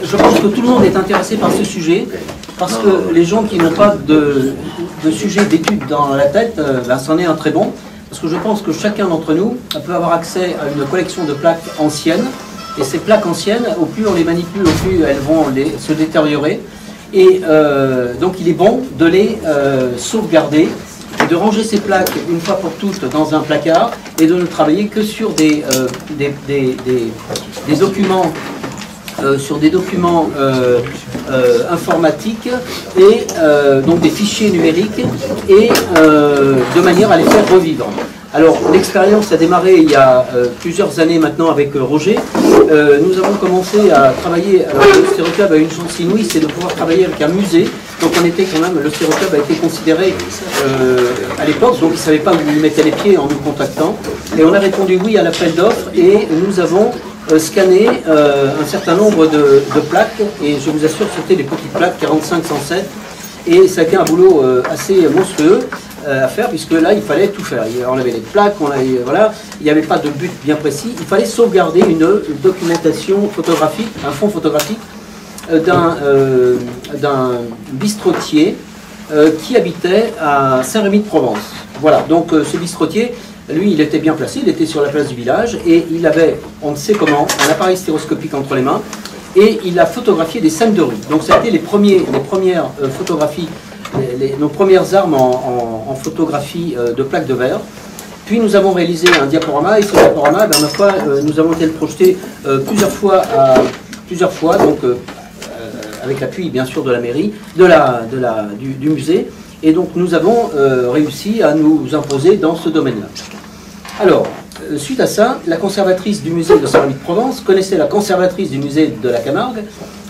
je pense que tout le monde est intéressé par ce sujet, parce que les gens qui n'ont pas de sujet d'étude dans la tête, c'en est un très bon, parce que je pense que chacun d'entre nous peut avoir accès à une collection de plaques anciennes, et ces plaques anciennes, au plus on les manipule, au plus elles vont se détériorer, et donc il est bon de les sauvegarder, et de ranger ces plaques une fois pour toutes dans un placard, et de ne travailler que sur des documents informatiques et donc des fichiers numériques, et de manière à les faire revivre. Alors l'expérience a démarré il y a plusieurs années maintenant avec Roger. Nous avons commencé à travailler, alors le Stéroclub a une chance inouïe, c'est de pouvoir travailler avec un musée. Donc on était quand même, le Stéroclub a été considéré à l'époque, donc ils ne savaient pas où ils mettaient les pieds en nous contactant. Et on a répondu oui à l'appel d'offres, et nous avons scanné un certain nombre de plaques, et je vous assure c'était des petites plaques 45-107, et ça a été un boulot assez monstrueux à faire, puisque là il fallait tout faire. On avait les plaques, voilà, il n'y avait pas de but bien précis, il fallait sauvegarder une documentation photographique, un fond photographique d'un bistrotier qui habitait à Saint-Rémy-de-Provence. Voilà, donc ce bistrotier, lui, il était bien placé, il était sur la place du village, et il avait, on ne sait comment, un appareil stéréoscopique entre les mains, et il a photographié des scènes de rue. Donc ça a été les premières photographies, nos premières armes en photographie de plaques de verre. Puis nous avons réalisé un diaporama, et ce diaporama, ma foi, nous avons été le projeter plusieurs fois, donc avec l'appui bien sûr de la mairie, du musée. Et donc nous avons réussi à nous imposer dans ce domaine-là. Alors, suite à ça, la conservatrice du musée de Saint-Rémy-de-Provence connaissait la conservatrice du musée de la Camargue,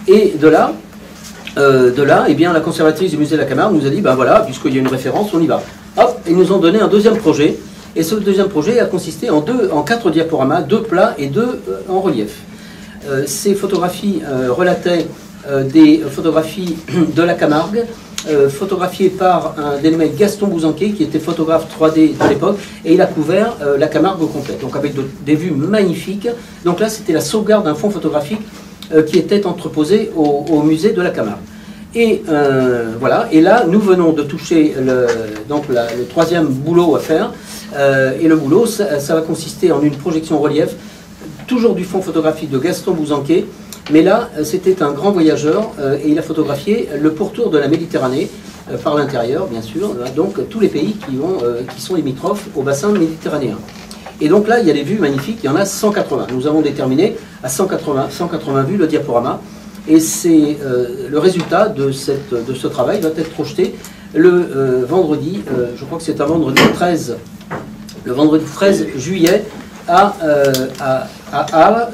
et de là, eh bien, la conservatrice du musée de la Camargue nous a dit, ben voilà, puisqu'il y a une référence, on y va. Hop, ils nous ont donné un deuxième projet, et ce deuxième projet a consisté en 4 diaporamas, 2 plats et 2 en relief. Ces photographies relataient des photographies de la Camargue, photographié par un dénommé Gaston Bouzanquet, qui était photographe 3D de l'époque, et il a couvert la Camargue au complet, donc avec des vues magnifiques. Donc là, c'était la sauvegarde d'un fond photographique qui était entreposé au musée de la Camargue. Et voilà, et là, nous venons de toucher le troisième boulot à faire, et le boulot, ça va consister en une projection relief, toujours du fond photographique de Gaston Bouzanquet. Mais là, c'était un grand voyageur, et il a photographié le pourtour de la Méditerranée, par l'intérieur, bien sûr, donc tous les pays qui sont limitrophes au bassin méditerranéen. Et donc là, il y a des vues magnifiques, il y en a 180. Nous avons déterminé à 180 vues le diaporama, et c'est le résultat de ce travail va être projeté le vendredi, je crois que c'est un vendredi 13 juillet, à Arles,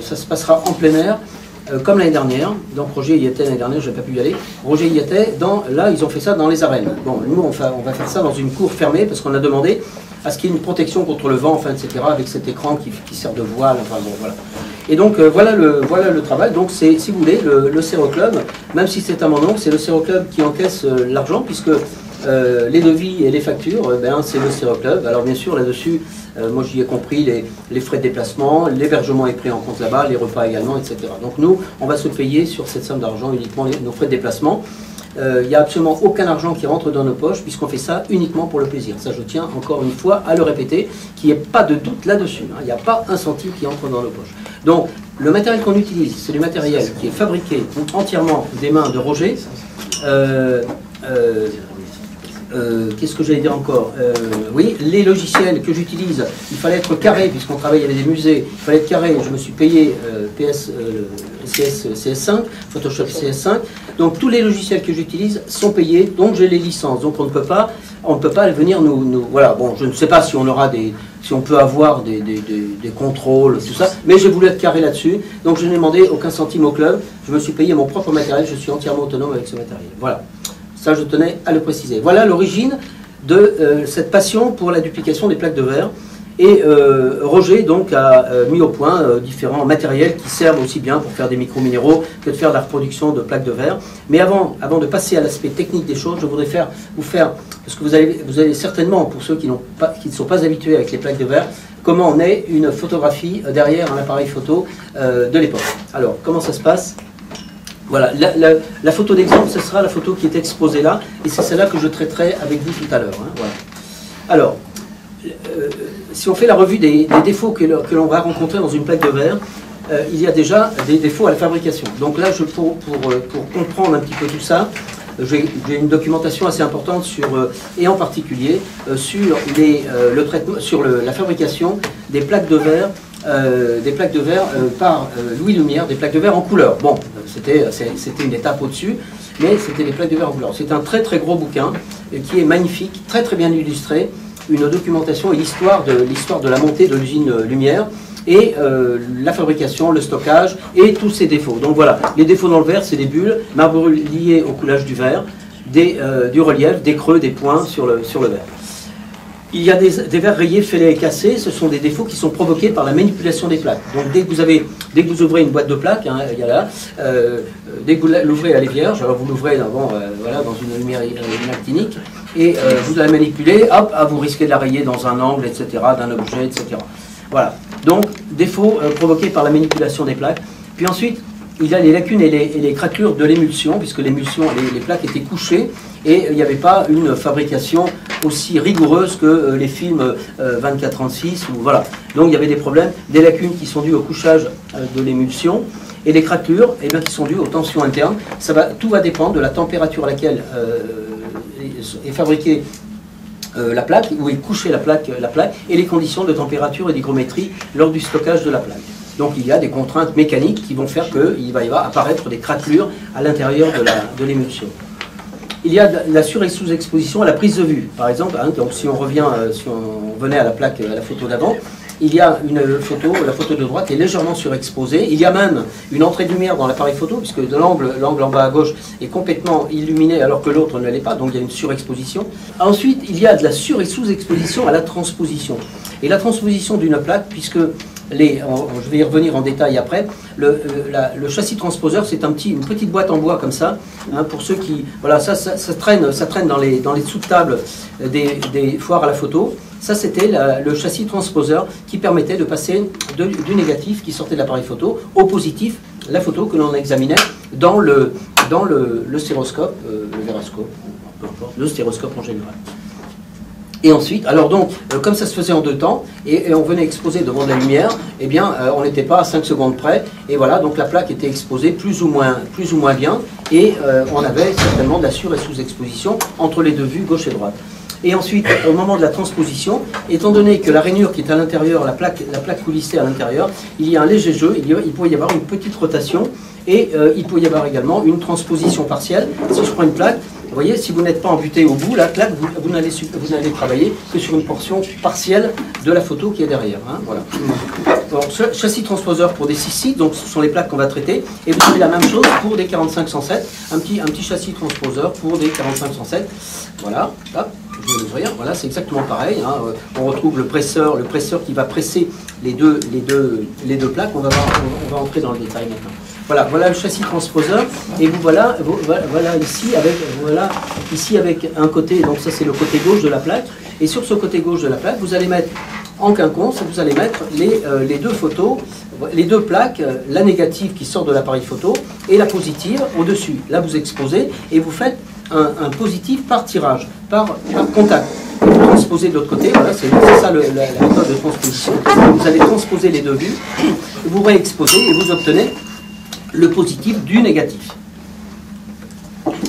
ça se passera en plein air, comme l'année dernière. Donc Roger y était l'année dernière, je n'ai pas pu y aller. Roger y était, là ils ont fait ça dans les arènes. Bon, nous on va faire ça dans une cour fermée, parce qu'on a demandé à ce qu'il y ait une protection contre le vent, enfin, etc., avec cet écran qui sert de voile, enfin bon, voilà. Et donc voilà le travail. Donc c'est, si vous voulez, le Stéroclub, même si c'est à mon nom, c'est le Stéroclub qui encaisse l'argent, puisque les devis et les factures, c'est le Stéroclub. Alors bien sûr là-dessus, moi j'y ai compris les frais de déplacement, l'hébergement est pris en compte là-bas, les repas également, etc. Donc nous, on va se payer sur cette somme d'argent uniquement nos frais de déplacement. Il n'y a absolument aucun argent qui rentre dans nos poches, puisqu'on fait ça uniquement pour le plaisir. Ça, je tiens encore une fois à le répéter, qu'il n'y ait pas de doute là-dessus. Il n'y a pas un centime qui entre dans nos poches. Donc, le matériel qu'on utilise, c'est du matériel qui est fabriqué entièrement des mains de Roger. Qu'est-ce que j'allais dire encore? Oui, les logiciels que j'utilise, il fallait être carré, puisqu'on travaille avec des musées, il fallait être carré. Je me suis payé CS5, Photoshop CS5. Donc tous les logiciels que j'utilise sont payés, donc j'ai les licences. Donc on ne peut pas venir nous voilà. Bon, je ne sais pas si on aura si on peut avoir des contrôles, tout ça, mais j'ai voulu être carré là-dessus. Donc je n'ai demandé aucun centime au club. Je me suis payé mon propre matériel. Je suis entièrement autonome avec ce matériel. Voilà. Ça, je tenais à le préciser. Voilà l'origine de cette passion pour la duplication des plaques de verre. Et Roger donc a mis au point différents matériels qui servent aussi bien pour faire des micro-minéraux que de faire de la reproduction de plaques de verre. Mais avant de passer à l'aspect technique des choses, je voudrais vous faire, parce que vous allez certainement, pour ceux qui ne sont pas habitués avec les plaques de verre, comment on est une photographie derrière un appareil photo de l'époque. Alors, comment ça se passe? Voilà, la photo d'exemple, ce sera la photo qui est exposée là, et c'est celle-là que je traiterai avec vous tout à l'heure. Hein, voilà. Alors, si on fait la revue des défauts que l'on va rencontrer dans une plaque de verre, il y a déjà des défauts à la fabrication. Donc là, pour comprendre un petit peu tout ça, j'ai une documentation assez importante sur, et en particulier sur le traitement, sur la fabrication des plaques de verre. Par Louis Lumière, des plaques de verre en couleur. Bon, c'était une étape au-dessus, mais c'était des plaques de verre en couleur. C'est un très très gros bouquin qui est magnifique, très très bien illustré, une documentation et l'histoire de la montée de l'usine Lumière et la fabrication, le stockage et tous ses défauts. Donc voilà, les défauts dans le verre, c'est des bulles, marbre liées au coulage du verre, du relief, des creux, des points sur le verre. Il y a des verres rayés, fêlés et cassés, ce sont des défauts qui sont provoqués par la manipulation des plaques. Donc dès que vous ouvrez une boîte de plaques, hein, il y a là, dès que vous l'ouvrez, elle est vierge, alors vous l'ouvrez voilà, dans une lumière actinique, et vous la manipulez, hop, vous risquez de la rayer dans un angle, etc., d'un objet, etc. Voilà, donc défauts provoqués par la manipulation des plaques. Puis ensuite, il y a les lacunes et les craquelures de l'émulsion, puisque l'émulsion, les plaques étaient couchées, et il n'y avait pas une fabrication aussi rigoureuse que les films 24-36, voilà. Donc il y avait des problèmes, des lacunes qui sont dues au couchage de l'émulsion, et les craquelures qui sont dues aux tensions internes. Tout va dépendre de la température à laquelle est fabriquée la plaque, où est couchée la plaque, et les conditions de température et d'hygrométrie lors du stockage de la plaque. Donc il y a des contraintes mécaniques qui vont faire qu'il va y apparaître des craquelures à l'intérieur de l'émulsion. Il y a de la sur- et sous-exposition à la prise de vue, par exemple. Hein, donc si on venait à la photo d'avant, il y a la photo de droite est légèrement surexposée. Il y a même une entrée de lumière dans l'appareil photo, puisque l'angle en bas à gauche est complètement illuminé alors que l'autre ne l'est pas, donc il y a une surexposition. Ensuite, il y a de la sur- et sous-exposition à la transposition. Et la transposition d'une plaque, puisque je vais y revenir en détail après. Le châssis transposeur, c'est une petite boîte en bois comme ça. Hein, pour ceux qui, voilà, ça traîne dans les sous-tables des foires à la photo. Ça, c'était le châssis transposeur qui permettait de passer du négatif qui sortait de l'appareil photo au positif, la photo que l'on examinait dans le stéroscope, le véroscope, peu importe, le stéroscope en général. Et ensuite, alors donc, comme ça se faisait en deux temps, et on venait exposer devant de la lumière, eh bien, on n'était pas à 5 secondes près, et voilà, donc la plaque était exposée plus ou moins bien, et on avait certainement de la sur- et sous-exposition entre les deux vues, gauche et droite. Et ensuite, au moment de la transposition, étant donné que la rainure qui est à l'intérieur, la plaque coulissée à l'intérieur, il y a un léger jeu, il pouvait y avoir une petite rotation, et il peut y avoir également une transposition partielle. Si je prends une plaque, vous voyez, si vous n'êtes pas embuté au bout, la plaque, vous n'allez travailler que sur une portion partielle de la photo qui est derrière. Hein, voilà. Alors, châssis transposeur pour des 6.6, donc ce sont les plaques qu'on va traiter. Et vous avez la même chose pour des 45-107, un petit châssis transposeur pour des 45-107. Voilà, hop, je vais l'ouvrir. Voilà, c'est exactement pareil. Hein. On retrouve le presseur qui va presser les deux plaques. On va entrer dans le détail maintenant. Voilà le châssis transposeur, et voilà ici avec un côté, donc ça c'est le côté gauche de la plaque, et sur ce côté gauche de la plaque, vous allez mettre en quinconce, vous allez mettre les deux photos, les deux plaques, la négative qui sort de l'appareil photo, et la positive au-dessus. Là vous exposez, et vous faites un positif par tirage, par contact. Vous transposez de l'autre côté, voilà, c'est ça la méthode de transposition. Vous allez transposer les deux vues, vous réexposez, et vous obtenez le positif du négatif.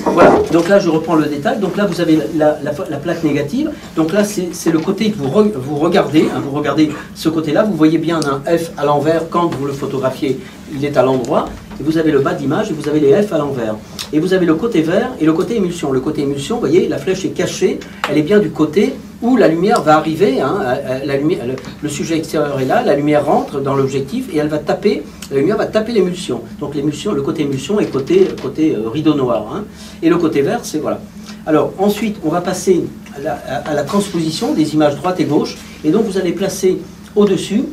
Voilà, donc là je reprends le détail. Donc là vous avez la plaque négative. Donc là c'est le côté que vous regardez. Hein, vous regardez ce côté-là, vous voyez bien un F à l'envers quand vous le photographiez, il est à l'endroit. Et vous avez le bas de l'image et vous avez les F à l'envers. Et vous avez le côté vert et le côté émulsion. Le côté émulsion, vous voyez, la flèche est cachée, elle est bien du côté où la lumière va arriver. Hein, le sujet extérieur est là, la lumière rentre dans l'objectif et la lumière va taper l'émulsion. Donc l'émulsion, le côté émulsion est côté rideau noir. Hein, et le côté vert, c'est voilà. Alors ensuite, on va passer à la transposition des images droite et gauche. Et donc vous allez placer au-dessus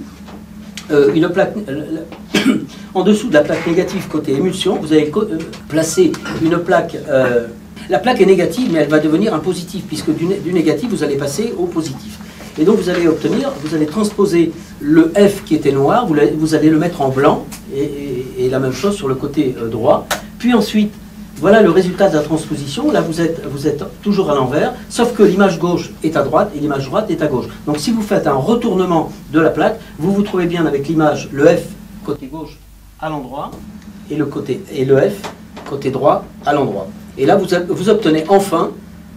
une plaque, en dessous de la plaque négative côté émulsion, vous allez placer une plaque. La plaque est négative, mais elle va devenir un positif, puisque du négatif, vous allez passer au positif. Et donc vous allez transposer le F qui était noir, vous allez le mettre en blanc, et la même chose sur le côté droit, Puis ensuite, voilà le résultat de la transposition. Là, vous êtes toujours à l'envers, sauf que l'image gauche est à droite et l'image droite est à gauche. Donc si vous faites un retournement de la plaque, vous vous trouvez bien avec l'image, le F côté gauche à l'endroit et le F côté droit à l'endroit. Et là, vous obtenez enfin,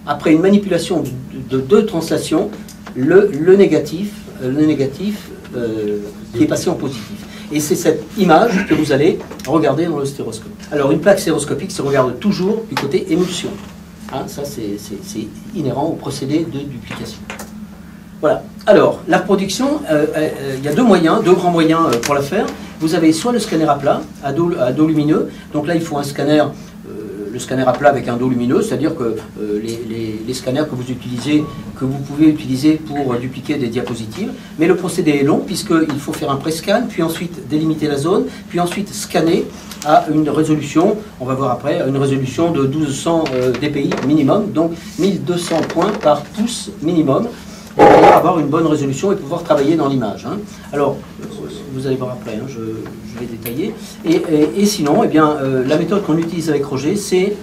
après une manipulation de deux translations, le négatif qui est passé en positif. Et c'est cette image que vous allez regarder dans le stéroscope. Alors une plaque stéroscopique se regarde toujours du côté émulsion. Hein, ça c'est inhérent au procédé de duplication. Voilà. Alors la reproduction, il y a deux grands moyens pour la faire. Vous avez soit le scanner à plat, à dos lumineux. Donc là il faut un scanner, le scanner à plat avec un dos lumineux, c'est-à-dire que les scanners que vous pouvez utiliser pour dupliquer des diapositives. Mais le procédé est long puisqu'il faut faire un pré-scan, puis ensuite délimiter la zone, puis ensuite scanner à une résolution, on va voir après, une résolution de 1200 dpi minimum, donc 1200 points par pouce minimum, pour avoir une bonne résolution et pouvoir travailler dans l'image. Hein. Alors, vous allez voir après, hein, je vais détailler. Et sinon, eh bien, la méthode qu'on utilise avec Roger, c'est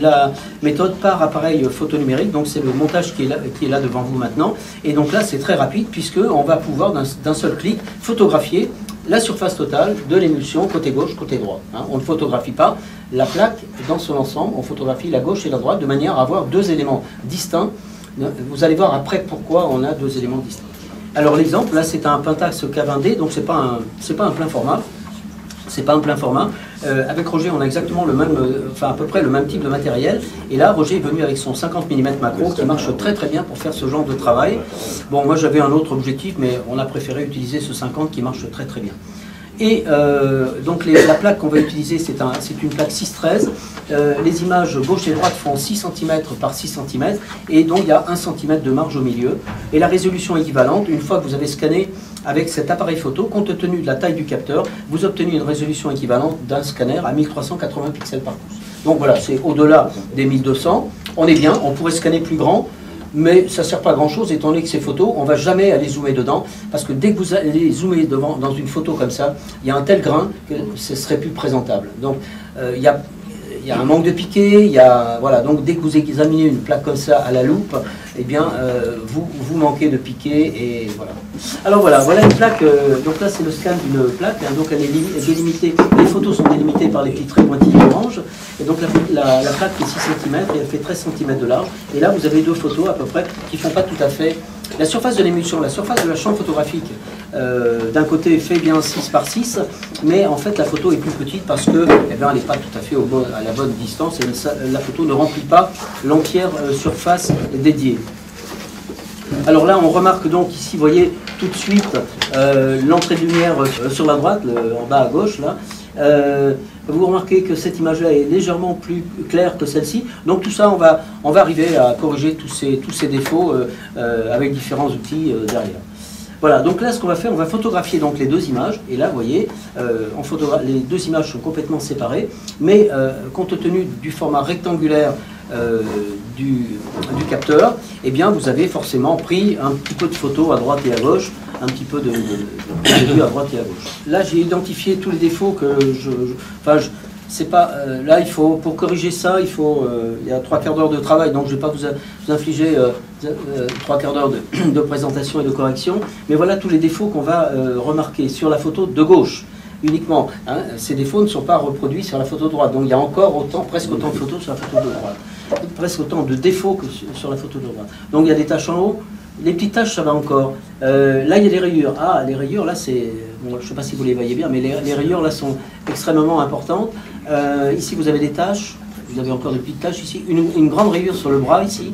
la méthode par appareil photonumérique. Donc c'est le montage qui est là devant vous maintenant. Et donc là, c'est très rapide puisqu'on va pouvoir d'un seul clic photographier la surface totale de l'émulsion côté gauche, côté droit. Hein. On ne photographie pas la plaque dans son ensemble, on photographie la gauche et la droite de manière à avoir deux éléments distincts. Vous allez voir après pourquoi on a deux éléments distincts. Alors l'exemple, là c'est un Pentax K20D, donc c'est pas un plein format. C'est pas un plein format. Avec Roger, on a exactement le même, enfin à peu près le même type de matériel. Et là, Roger est venu avec son 50 mm macro qui marche très très bien pour faire ce genre de travail. Bon, moi j'avais un autre objectif, mais on a préféré utiliser ce 50 qui marche très très bien. Et donc la plaque qu'on va utiliser, c'est une plaque 6-13. Les images gauche et droite font 6 cm par 6 cm. Et donc il y a 1 cm de marge au milieu. Et la résolution équivalente, une fois que vous avez scanné avec cet appareil photo, compte tenu de la taille du capteur, vous obtenez une résolution équivalente d'un scanner à 1380 pixels par pouce. Donc voilà, c'est au-delà des 1200. On est bien, on pourrait scanner plus grand, mais ça ne sert pas à grand chose étant donné que ces photos, on ne va jamais aller zoomer dedans, parce que dès que vous allez zoomer devant, dans une photo comme ça, il y a un tel grain que ce ne serait plus présentable. Donc il y a un manque de piqué, voilà, donc dès que vous examinez une plaque comme ça à la loupe, eh bien vous manquez de piqué et voilà. Alors voilà une plaque, donc là c'est le scan d'une plaque, hein, donc elle est délimitée, les photos sont délimitées par les petits traits pointillés orange, et donc la plaque fait 6 cm et elle fait 13 cm de large, et là vous avez deux photos à peu près qui ne font pas tout à fait. La surface de l'émulsion, la surface de la chambre photographique, d'un côté fait bien 6 par 6, mais en fait la photo est plus petite parce que elle n'est pas tout à fait à la bonne distance et la photo ne remplit pas l'entière surface dédiée. Alors là on remarque donc ici, vous voyez tout de suite l'entrée de lumière sur la droite, en bas à gauche là. Vous remarquez que cette image-là est légèrement plus claire que celle-ci. Donc tout ça, on va arriver à corriger tous ces défauts avec différents outils derrière. Voilà, donc là ce qu'on va faire, on va photographier donc les deux images. Et là, vous voyez, les deux images sont complètement séparées. Mais compte tenu du format rectangulaire du capteur, eh bien vous avez forcément pris un petit peu de photos à droite et à gauche, un petit peu de vue à droite et à gauche. Là j'ai identifié tous les défauts que c'est pas là il faut, pour corriger ça, il y a 3/4 d'heure de travail, donc je ne vais pas vous infliger 3/4 d'heure de présentation et de correction, mais voilà tous les défauts qu'on va remarquer sur la photo de gauche uniquement. Hein. Ces défauts ne sont pas reproduits sur la photo de droite, donc il y a encore presque autant de photos sur la photo de droite, presque autant de défauts que sur la photo de droite. Donc il y a des taches en haut, les petites taches ça va encore. Là il y a des rayures. Ah, les rayures là c'est, bon, je ne sais pas si vous les voyez bien, mais les rayures là sont extrêmement importantes. Ici vous avez des taches, vous avez encore des petites taches ici, une grande rayure sur le bras ici,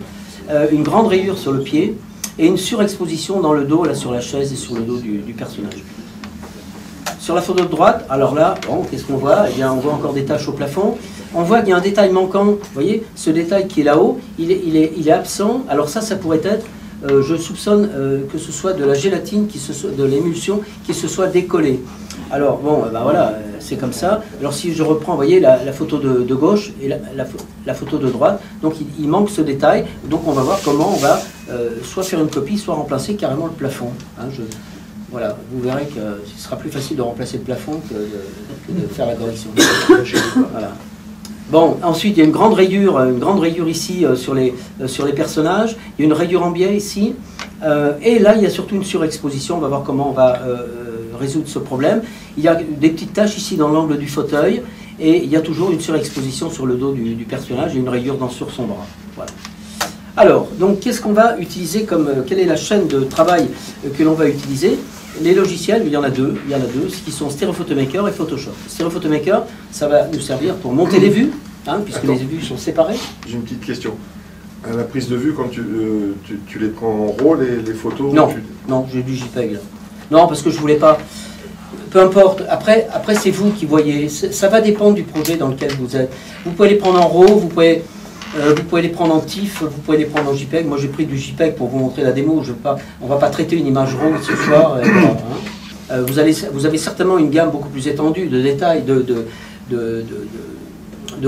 une grande rayure sur le pied et une surexposition dans le dos là sur la chaise et sur le dos du personnage. Sur la photo de droite, alors là, bon, qu'est-ce qu'on voit? Eh bien, on voit encore des taches au plafond. On voit qu'il y a un détail manquant. Vous voyez, ce détail qui est là-haut, il est absent. Alors ça pourrait être, je soupçonne que ce soit de la gélatine, de l'émulsion qui se soit décollée. Alors bon, ben voilà, c'est comme ça. Alors si je reprends, vous voyez, la photo de gauche et la photo de droite, donc il manque ce détail. Donc on va voir comment on va soit faire une copie, soit remplacer carrément le plafond. Hein, voilà, vous verrez que ce sera plus facile de remplacer le plafond que de faire la correction. Voilà. Bon, ensuite il y a une grande rayure ici sur les personnages. Il y a une rayure en biais ici. Et là, il y a surtout une surexposition. On va voir comment on va résoudre ce problème. Il y a des petites taches ici dans l'angle du fauteuil. Et il y a toujours une surexposition sur le dos du personnage et une rayure sur son bras. Voilà. Alors, donc, qu'est-ce qu'on va utiliser quelle est la chaîne de travail que l'on va utiliser? Les logiciels, il y en a deux, qui sont Stereo Photomaker et Photoshop. Stereo Photomaker, ça va nous servir pour monter les vues, puisque les vues sont séparées. J'ai une petite question. À la prise de vue, quand tu les prends en RAW, les photos? Non, non, j'ai du JPEG là. Non, parce que je voulais pas. Peu importe, après c'est vous qui voyez, ça va dépendre du projet dans lequel vous êtes. Vous pouvez les prendre en RAW, vous pouvez les prendre en TIFF, vous pouvez les prendre en JPEG. Moi j'ai pris du JPEG pour vous montrer la démo, on ne va pas traiter une image RAW ce soir. Vous avez certainement une gamme beaucoup plus étendue de détails, de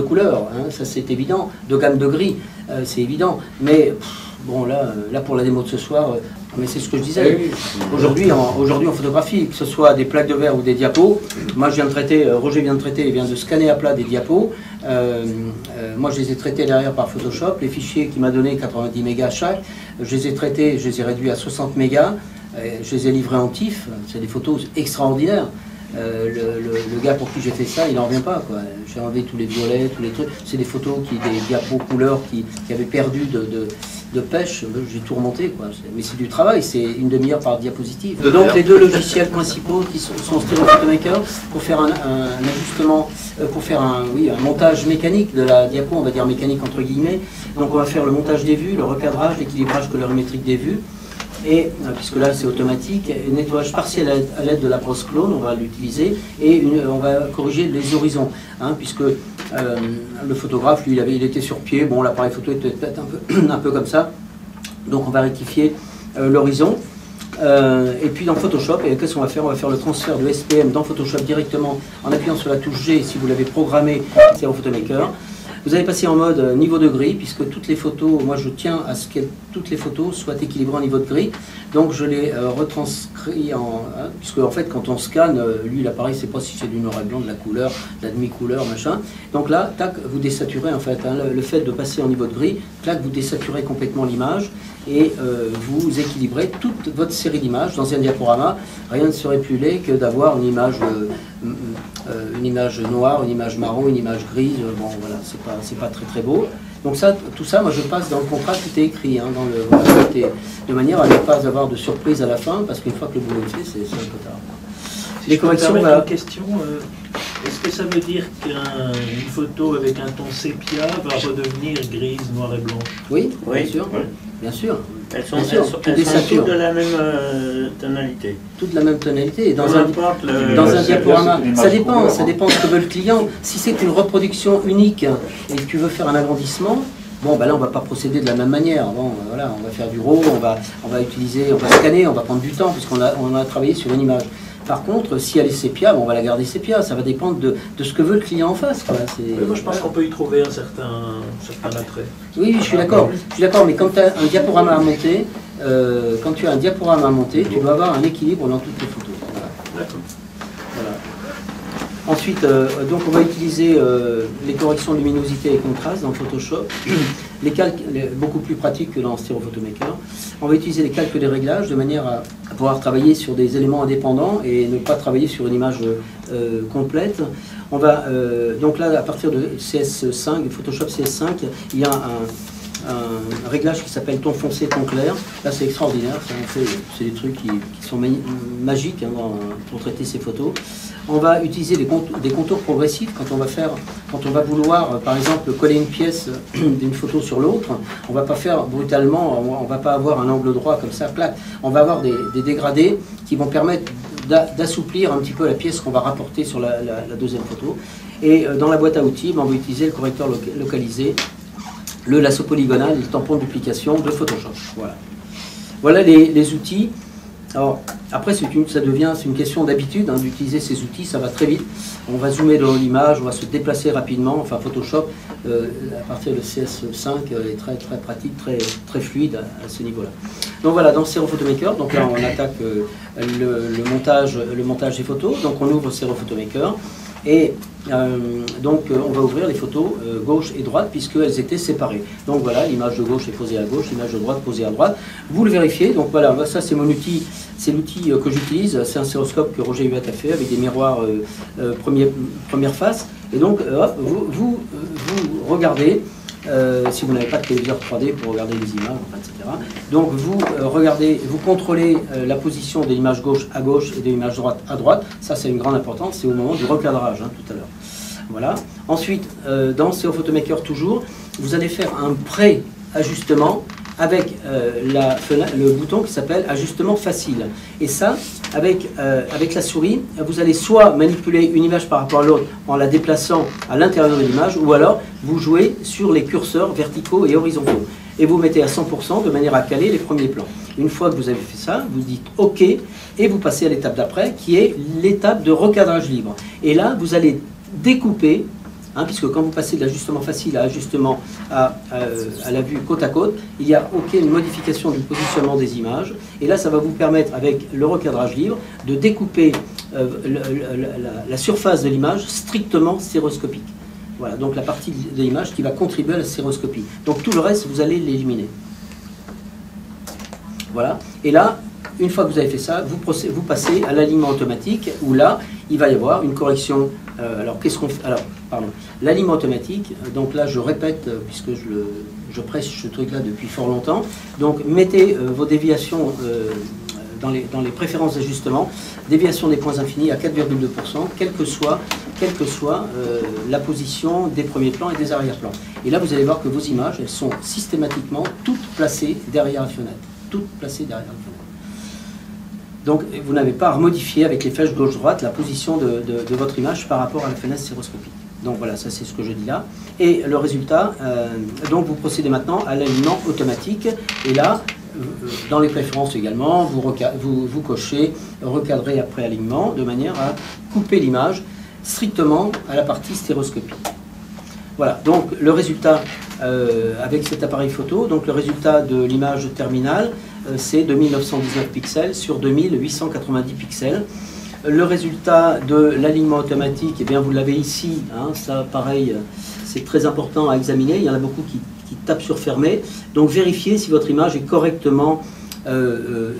couleurs, ça c'est évident, de gamme de gris, c'est évident. Mais bon là pour la démo de ce soir, mais c'est ce que je disais. Aujourd'hui en photographie, que ce soit des plaques de verre ou des diapos, moi je viens de traiter, Roger vient de scanner à plat des diapos. Moi je les ai traités derrière par Photoshop, les fichiers qu'il m'a donné 90 mégas chaque, je les ai traités, je les ai réduits à 60 mégas, je les ai livrés en TIFF, c'est des photos extraordinaires. Le gars pour qui j'ai fait ça, il n'en revient pas, quoi. J'ai enlevé tous les violets, tous les trucs. C'est des photos des diapos couleurs qui avaient perdu de pêche. J'ai tout remonté, quoi. Mais c'est du travail, c'est une demi-heure par diapositive. Donc les deux logiciels principaux qui sont Stereo Photomaker pour faire un ajustement, pour faire un montage mécanique de la diapo, on va dire mécanique entre guillemets. Donc on va faire le montage des vues, le recadrage, l'équilibrage colorimétrique des vues. Et, puisque là c'est automatique, un nettoyage partiel à l'aide de la brosse clone, on va l'utiliser, et on va corriger les horizons, puisque le photographe, lui, il était sur pied, bon l'appareil photo était peut-être un peu comme ça, donc on va rectifier l'horizon. Et puis dans Photoshop, qu'est-ce qu'on va faire? On va faire le transfert de SPM dans Photoshop directement en appuyant sur la touche G si vous l'avez programmé, c'est au Photomaker. Vous allez passer en mode niveau de gris, puisque toutes les photos, moi je tiens à ce que toutes les photos soient équilibrées en niveau de gris. Donc je les retranscris puisque en fait quand on scanne, lui l'appareil ne sait pas si c'est du noir et blanc, de la couleur, de la demi-couleur, machin. Donc là, tac, vous désaturez en fait, le fait de passer en niveau de gris, tac, vous désaturez complètement l'image et vous équilibrez toute votre série d'images dans un diaporama. Rien ne serait plus laid que d'avoir une image noire, une image marron, une image grise. Bon voilà, c'est pas très très beau. Donc ça, tout ça, moi je passe dans le contrat, tout est écrit, de manière à ne pas avoir de surprise à la fin, parce qu'une fois que le boulot est fait, c'est un peu tard. Si les corrections, une question, est-ce que ça veut dire qu'une photo avec un ton sépia va redevenir grise, noir et blanche? Oui, bien sûr. Oui. Bien sûr. Elles sont toutes de la même tonalité. Toutes de la même tonalité. Et dans un diaporama, ça dépend de ce que veut le client. Si c'est une reproduction unique et que tu veux faire un agrandissement, bon, ben là, on ne va pas procéder de la même manière. Bon, voilà, on va faire du RAW, on va scanner, on va prendre du temps, puisqu'on a travaillé sur une image. Par contre, si elle est sépia, bon, on va la garder sépia. Ça va dépendre de ce que veut le client en face. Quoi. Moi, je pense qu'on peut y trouver un certain attrait. Oui, je suis d'accord. Mais quand tu as un diaporama à monter, tu dois avoir un équilibre dans toutes les photos. Voilà. D'accord. Voilà. Ensuite, donc on va utiliser les corrections de luminosité et contraste dans Photoshop, les calques beaucoup plus pratiques que dans Stereo Photomaker. On va utiliser les calques des réglages de manière à pouvoir travailler sur des éléments indépendants et ne pas travailler sur une image complète. On va donc là, à partir de CS5, Photoshop CS5, il y a un réglage qui s'appelle ton foncé, ton clair. Là, c'est extraordinaire. C'est des trucs qui sont magiques pour traiter ces photos. On va utiliser des contours progressifs quand on va vouloir, par exemple, coller une pièce d'une photo sur l'autre. On ne va pas faire brutalement, on ne va pas avoir un angle droit comme ça, plat. On va avoir des dégradés qui vont permettre d'assouplir un petit peu la pièce qu'on va rapporter sur la deuxième photo. Et dans la boîte à outils, on va utiliser le correcteur localisé, le lasso polygonal et le tampon de duplication de Photoshop. Voilà les outils. Alors, après, c'est une question d'habitude d'utiliser ces outils, ça va très vite. On va zoomer dans l'image, on va se déplacer rapidement. Enfin, Photoshop, à partir de CS5, est très, très pratique, très, très fluide à ce niveau-là. Donc voilà, dans Stereo Photomaker, donc là on attaque le montage des photos. Donc on ouvre Stereo Photomaker. Et donc on va ouvrir les photos gauche et droite puisqu'elles étaient séparées. Donc voilà, l'image de gauche est posée à gauche, l'image de droite posée à droite. Vous le vérifiez, donc voilà, ça c'est mon outil, c'est l'outil que j'utilise, c'est un stéroscope que Roger Huet a fait avec des miroirs première face. Et donc hop, vous regardez, si vous n'avez pas de téléviseur 3D pour regarder les images, etc. Donc vous regardez, vous contrôlez la position de l'image gauche à gauche et de l'image droite à droite. Ça c'est une grande importance, c'est au moment du recadrage tout à l'heure. Voilà. Ensuite, dans CO Photomaker toujours, vous allez faire un pré-ajustement avec le bouton qui s'appelle ajustement facile. Et ça, avec la souris, vous allez soit manipuler une image par rapport à l'autre en la déplaçant à l'intérieur de l'image, ou alors vous jouez sur les curseurs verticaux et horizontaux. Et vous mettez à 100% de manière à caler les premiers plans. Une fois que vous avez fait ça, vous dites OK, et vous passez à l'étape d'après, qui est l'étape de recadrage libre. Et là, vous allez découper, puisque quand vous passez de l'ajustement facile à ajustement à la vue côte à côte, il n'y a aucune modification du positionnement des images. Et là, ça va vous permettre, avec le recadrage libre, de découper la surface de l'image strictement stéréoscopique. Voilà, donc la partie de l'image qui va contribuer à la stéréoscopie. Donc tout le reste, vous allez l'éliminer. Voilà, et là, une fois que vous avez fait ça, vous passez à l'alignement automatique, où là, il va y avoir une correction. Alors, qu'est-ce qu'on fait? Alors, pardon, l'alignement automatique, donc là, je répète, puisque je prêche ce truc-là depuis fort longtemps. Donc, mettez vos déviations dans les préférences d'ajustement, déviation des points infinis à 4,2%, quelle que soit la position des premiers plans et des arrière-plans. Et là, vous allez voir que vos images, elles sont systématiquement toutes placées derrière la fenêtre. Toutes placées derrière la fenêtre. Donc, vous n'avez pas à remodifier avec les flèches gauche-droite la position de votre image par rapport à la fenêtre stéroscopique. Donc voilà, ça c'est ce que je dis là. Et le résultat, donc vous procédez maintenant à l'alignement automatique. Et là, dans les préférences également, vous cochez recadrer après alignement de manière à couper l'image strictement à la partie stéréoscopique. Voilà, donc le résultat avec cet appareil photo, donc le résultat de l'image terminale, c'est 2919 pixels sur 2890 pixels. Le résultat de l'alignement automatique, eh bien vous l'avez ici, ça pareil, c'est très important à examiner, il y en a beaucoup qui tapent sur fermé. Donc vérifiez si votre image est correctement,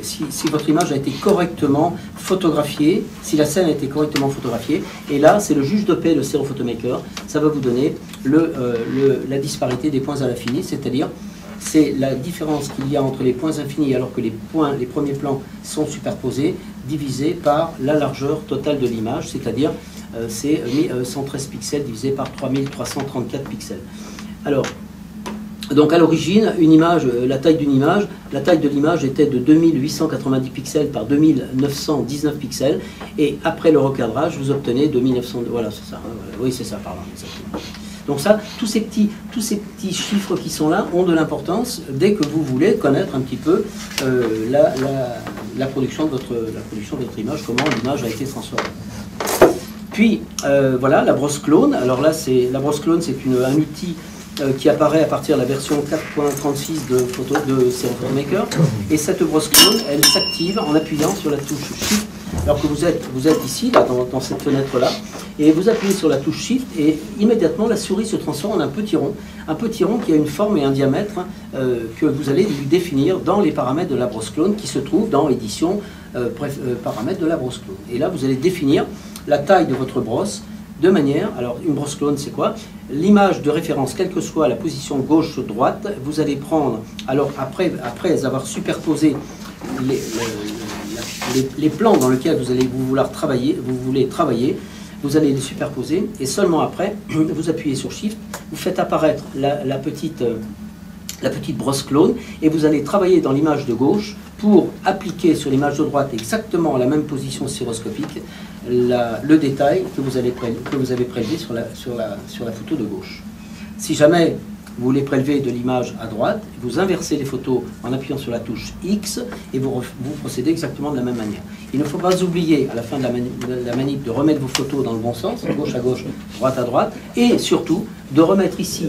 si votre image a été correctement photographiée, si la scène a été correctement photographiée. Et là, c'est le juge de paix de CO Photomaker, ça va vous donner la disparité des points à l'infini, c'est-à-dire c'est la différence qu'il y a entre les points infinis alors que les premiers plans sont superposés, divisé par la largeur totale de l'image, c'est-à-dire c'est 1113 pixels divisé par 3334 pixels. Alors, donc à l'origine, une image, la taille de l'image était de 2890 pixels par 2919 pixels, et après le recadrage, vous obtenez 2900, voilà, c'est ça, oui c'est ça, pardon, exactement. Donc ça, tous ces petits chiffres qui sont là ont de l'importance dès que vous voulez connaître un petit peu la production de votre image, comment l'image a été transformée. Puis voilà, la brosse clone. Alors là, la brosse clone, c'est un outil qui apparaît à partir de la version 4.36 de CO Photomaker. Et cette brosse clone, elle s'active en appuyant sur la touche Shift. Alors que vous êtes ici, là, dans cette fenêtre-là, et vous appuyez sur la touche Shift, et immédiatement la souris se transforme en un petit rond qui a une forme et un diamètre que vous allez lui définir dans les paramètres de la brosse clone qui se trouvent dans Édition, paramètres de la brosse clone. Et là, vous allez définir la taille de votre brosse de manière, alors une brosse clone c'est quoi? L'image de référence, quelle que soit la position gauche-droite, vous allez prendre, alors après avoir superposé les plans dans lesquels vous voulez travailler, vous allez les superposer, et seulement après, vous appuyez sur Shift, vous faites apparaître la petite brosse clone, et vous allez travailler dans l'image de gauche pour appliquer sur l'image de droite exactement la même position stéréoscopique, le détail que vous avez prélevé sur la photo de gauche. Si jamais vous voulez prélever de l'image à droite, vous inversez les photos en appuyant sur la touche X et vous procédez exactement de la même manière. Il ne faut pas oublier à la fin de la manip de remettre vos photos dans le bon sens, gauche à gauche, droite à droite, et surtout de remettre ici,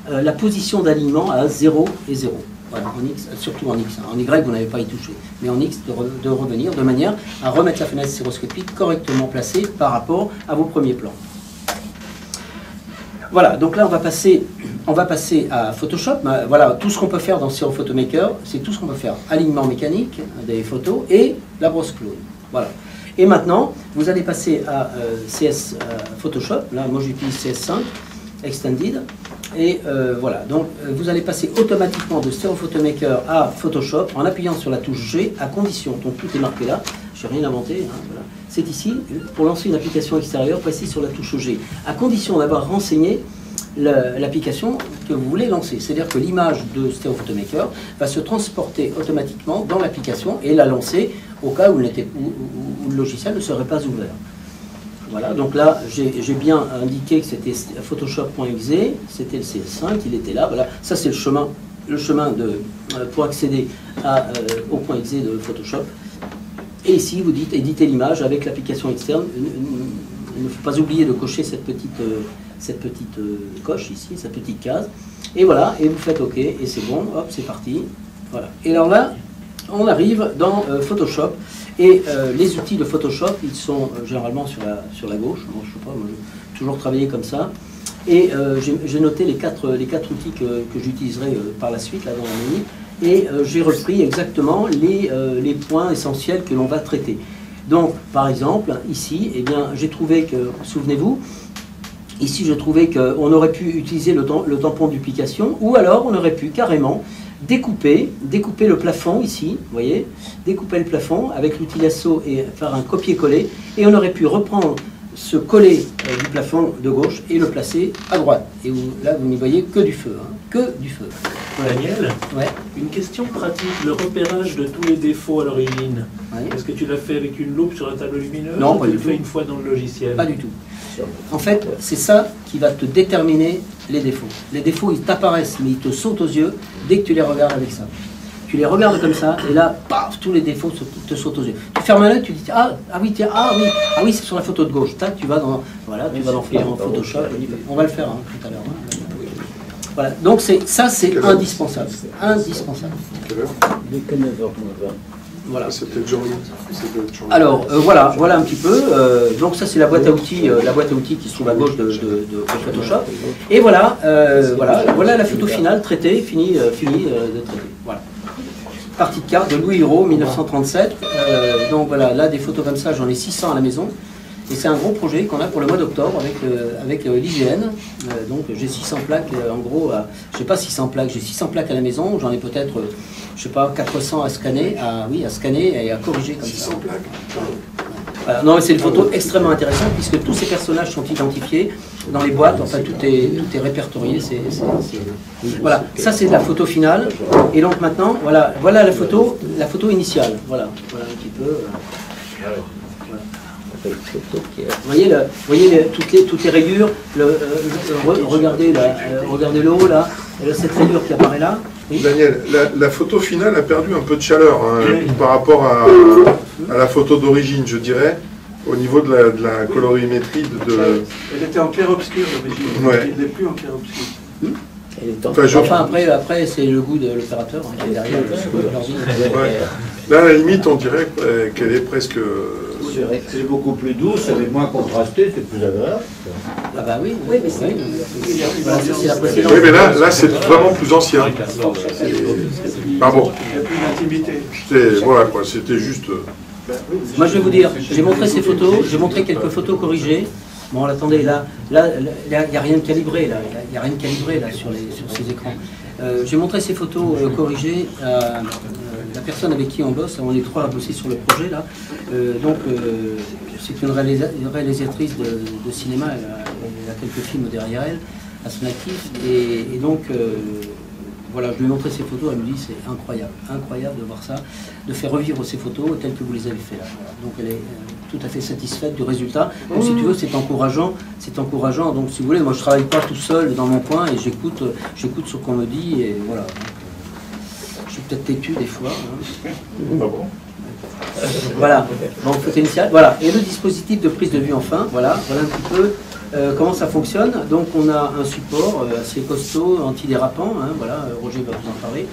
la position d'alignement à 0 et 0. voilà, en X, surtout en X. Hein. En Y, vous n'avez pas y touché. Mais en X, de revenir de manière à remettre la fenêtre stéroscopique correctement placée par rapport à vos premiers plans. Voilà, donc là, on va passer à Photoshop. Voilà, tout ce qu'on peut faire dans Zero Photo Maker, c'est tout ce qu'on peut faire. Alignement mécanique des photos et la brosse clone. Voilà. Et maintenant, vous allez passer à CS Photoshop. Là, moi, j'utilise CS5 Extended. Et voilà, donc vous allez passer automatiquement de Stereo Photo Maker à Photoshop en appuyant sur la touche G à condition, donc tout est marqué là, je n'ai rien inventé, hein, voilà. C'est ici, pour lancer une application extérieure, passez sur la touche G, à condition d'avoir renseigné l'application que vous voulez lancer. C'est-à-dire que l'image de Stereo Photo Maker va se transporter automatiquement dans l'application et la lancer au cas où le logiciel ne serait pas ouvert. Voilà, donc là, j'ai bien indiqué que c'était Photoshop.exe, c'était le CS5, il était là. Voilà, ça c'est le chemin pour accéder au point .exe de Photoshop. Et ici, vous dites éditer l'image avec l'application externe. Il ne faut pas oublier de cocher cette petite coche ici, cette petite case. Et voilà, et vous faites OK, et c'est bon, hop, c'est parti. Voilà. Et alors là, on arrive dans Photoshop. Et les outils de Photoshop, ils sont généralement sur la gauche. Bon, je sais pas, moi j'ai toujours travaillé comme ça. Et j'ai noté les quatre outils que j'utiliserai par la suite là, dans la menu. Et j'ai repris exactement les points essentiels que l'on va traiter. Donc, par exemple, ici, eh bien, j'ai trouvé que, souvenez-vous, ici je trouvais qu'on aurait pu utiliser le tampon duplication, ou alors on aurait pu carrément découper le plafond ici, vous voyez, découper le plafond avec l'outil lasso et faire un copier-coller, et on aurait pu reprendre ce collet du plafond de gauche et le placer à droite. Et là, vous n'y voyez que du feu, hein, que du feu. Voilà. Daniel, ouais. Une question pratique, le repérage de tous les défauts à l'origine. Ouais. Est-ce que tu l'as fait avec une loupe sur la table lumineuse? Non, ou pas tu du le tout. fais une fois dans le logiciel? Pas du tout. En fait, c'est ça qui va te déterminer les défauts. Les défauts, ils t'apparaissent, mais ils te sautent aux yeux dès que tu les regardes avec ça. Tu les regardes comme ça, et là, paf, tous les défauts te sautent aux yeux. Tu fermes un œil, tu dis ah oui, tiens, ah oui, c'est sur la photo de gauche. Tac, tu vas dans Photoshop. On va le faire hein, tout à l'heure. Hein. Voilà. Donc ça, c'est indispensable. Indispensable. Voilà. Alors voilà un petit peu. Donc ça c'est la boîte à outils qui se trouve à gauche de Photoshop. Et voilà la photo finale traitée, finie de traiter. Voilà. Partie de carte de Louis Hiro, 1937. Donc voilà, là des photos comme ça, j'en ai 600 à la maison. Et c'est un gros projet qu'on a pour le mois d'octobre avec l'IGN. Donc j'ai 600 plaques, en gros, je sais pas 600 plaques, j'ai 600 plaques à la maison, j'en ai peut-être, je sais pas, 400 à scanner, à scanner et à corriger comme 600 ça. 600 plaques. Voilà. Non mais c'est une photo extrêmement intéressante puisque tous ces personnages sont identifiés dans les boîtes, enfin tout est répertorié. Voilà, ça c'est la photo finale. Et donc maintenant, voilà la photo initiale. Voilà un petit peu. Vous voyez toutes les rayures, regardez le haut là, cette rayure qui apparaît là. Oui. Daniel, la photo finale a perdu un peu de chaleur hein, par rapport à la photo d'origine, je dirais, au niveau de la colorimétrie. Elle était en clair-obscur d'origine, ouais. Elle n'est plus en clair-obscur. Enfin, après c'est le goût de l'opérateur hein, qui est derrière. Ouais. Là, à la limite, on dirait qu'elle est presque... C'est beaucoup plus douce, elle est moins contrastée, c'est plus agréable. Ah bah oui, mais c'est la précédente. Oui, mais là c'est vraiment plus ancien. Pardon. Il n'y a plus d'intimité. Voilà quoi, c'était juste... Moi je vais vous dire, j'ai montré ces photos, j'ai montré quelques photos corrigées. Bon, attendez, là, il n'y a rien de calibré, là. Il n'y a rien de calibré, là, sur ces écrans. J'ai montré ces photos corrigées à la personne avec qui on bosse. On est trois à bosser sur le projet, là. C'est une réalisatrice de cinéma. Elle a quelques films derrière elle, à son actif. Et donc, voilà, je lui ai montré ces photos. Elle me dit, c'est incroyable de voir ça, de faire revivre ces photos telles que vous les avez fait, là. Voilà. Donc, elle est... tout à fait satisfaite du résultat. Donc si tu veux, c'est encourageant. Donc si vous voulez, moi je travaille pas tout seul dans mon coin et j'écoute ce qu'on me dit et voilà. Je suis peut-être têtu des fois. Hein. Voilà. Donc photo initiale. Voilà. Et le dispositif de prise de vue enfin. Voilà un petit peu Comment ça fonctionne? Donc on a un support assez costaud, antidérapant, hein, voilà, Roger va vous en parler.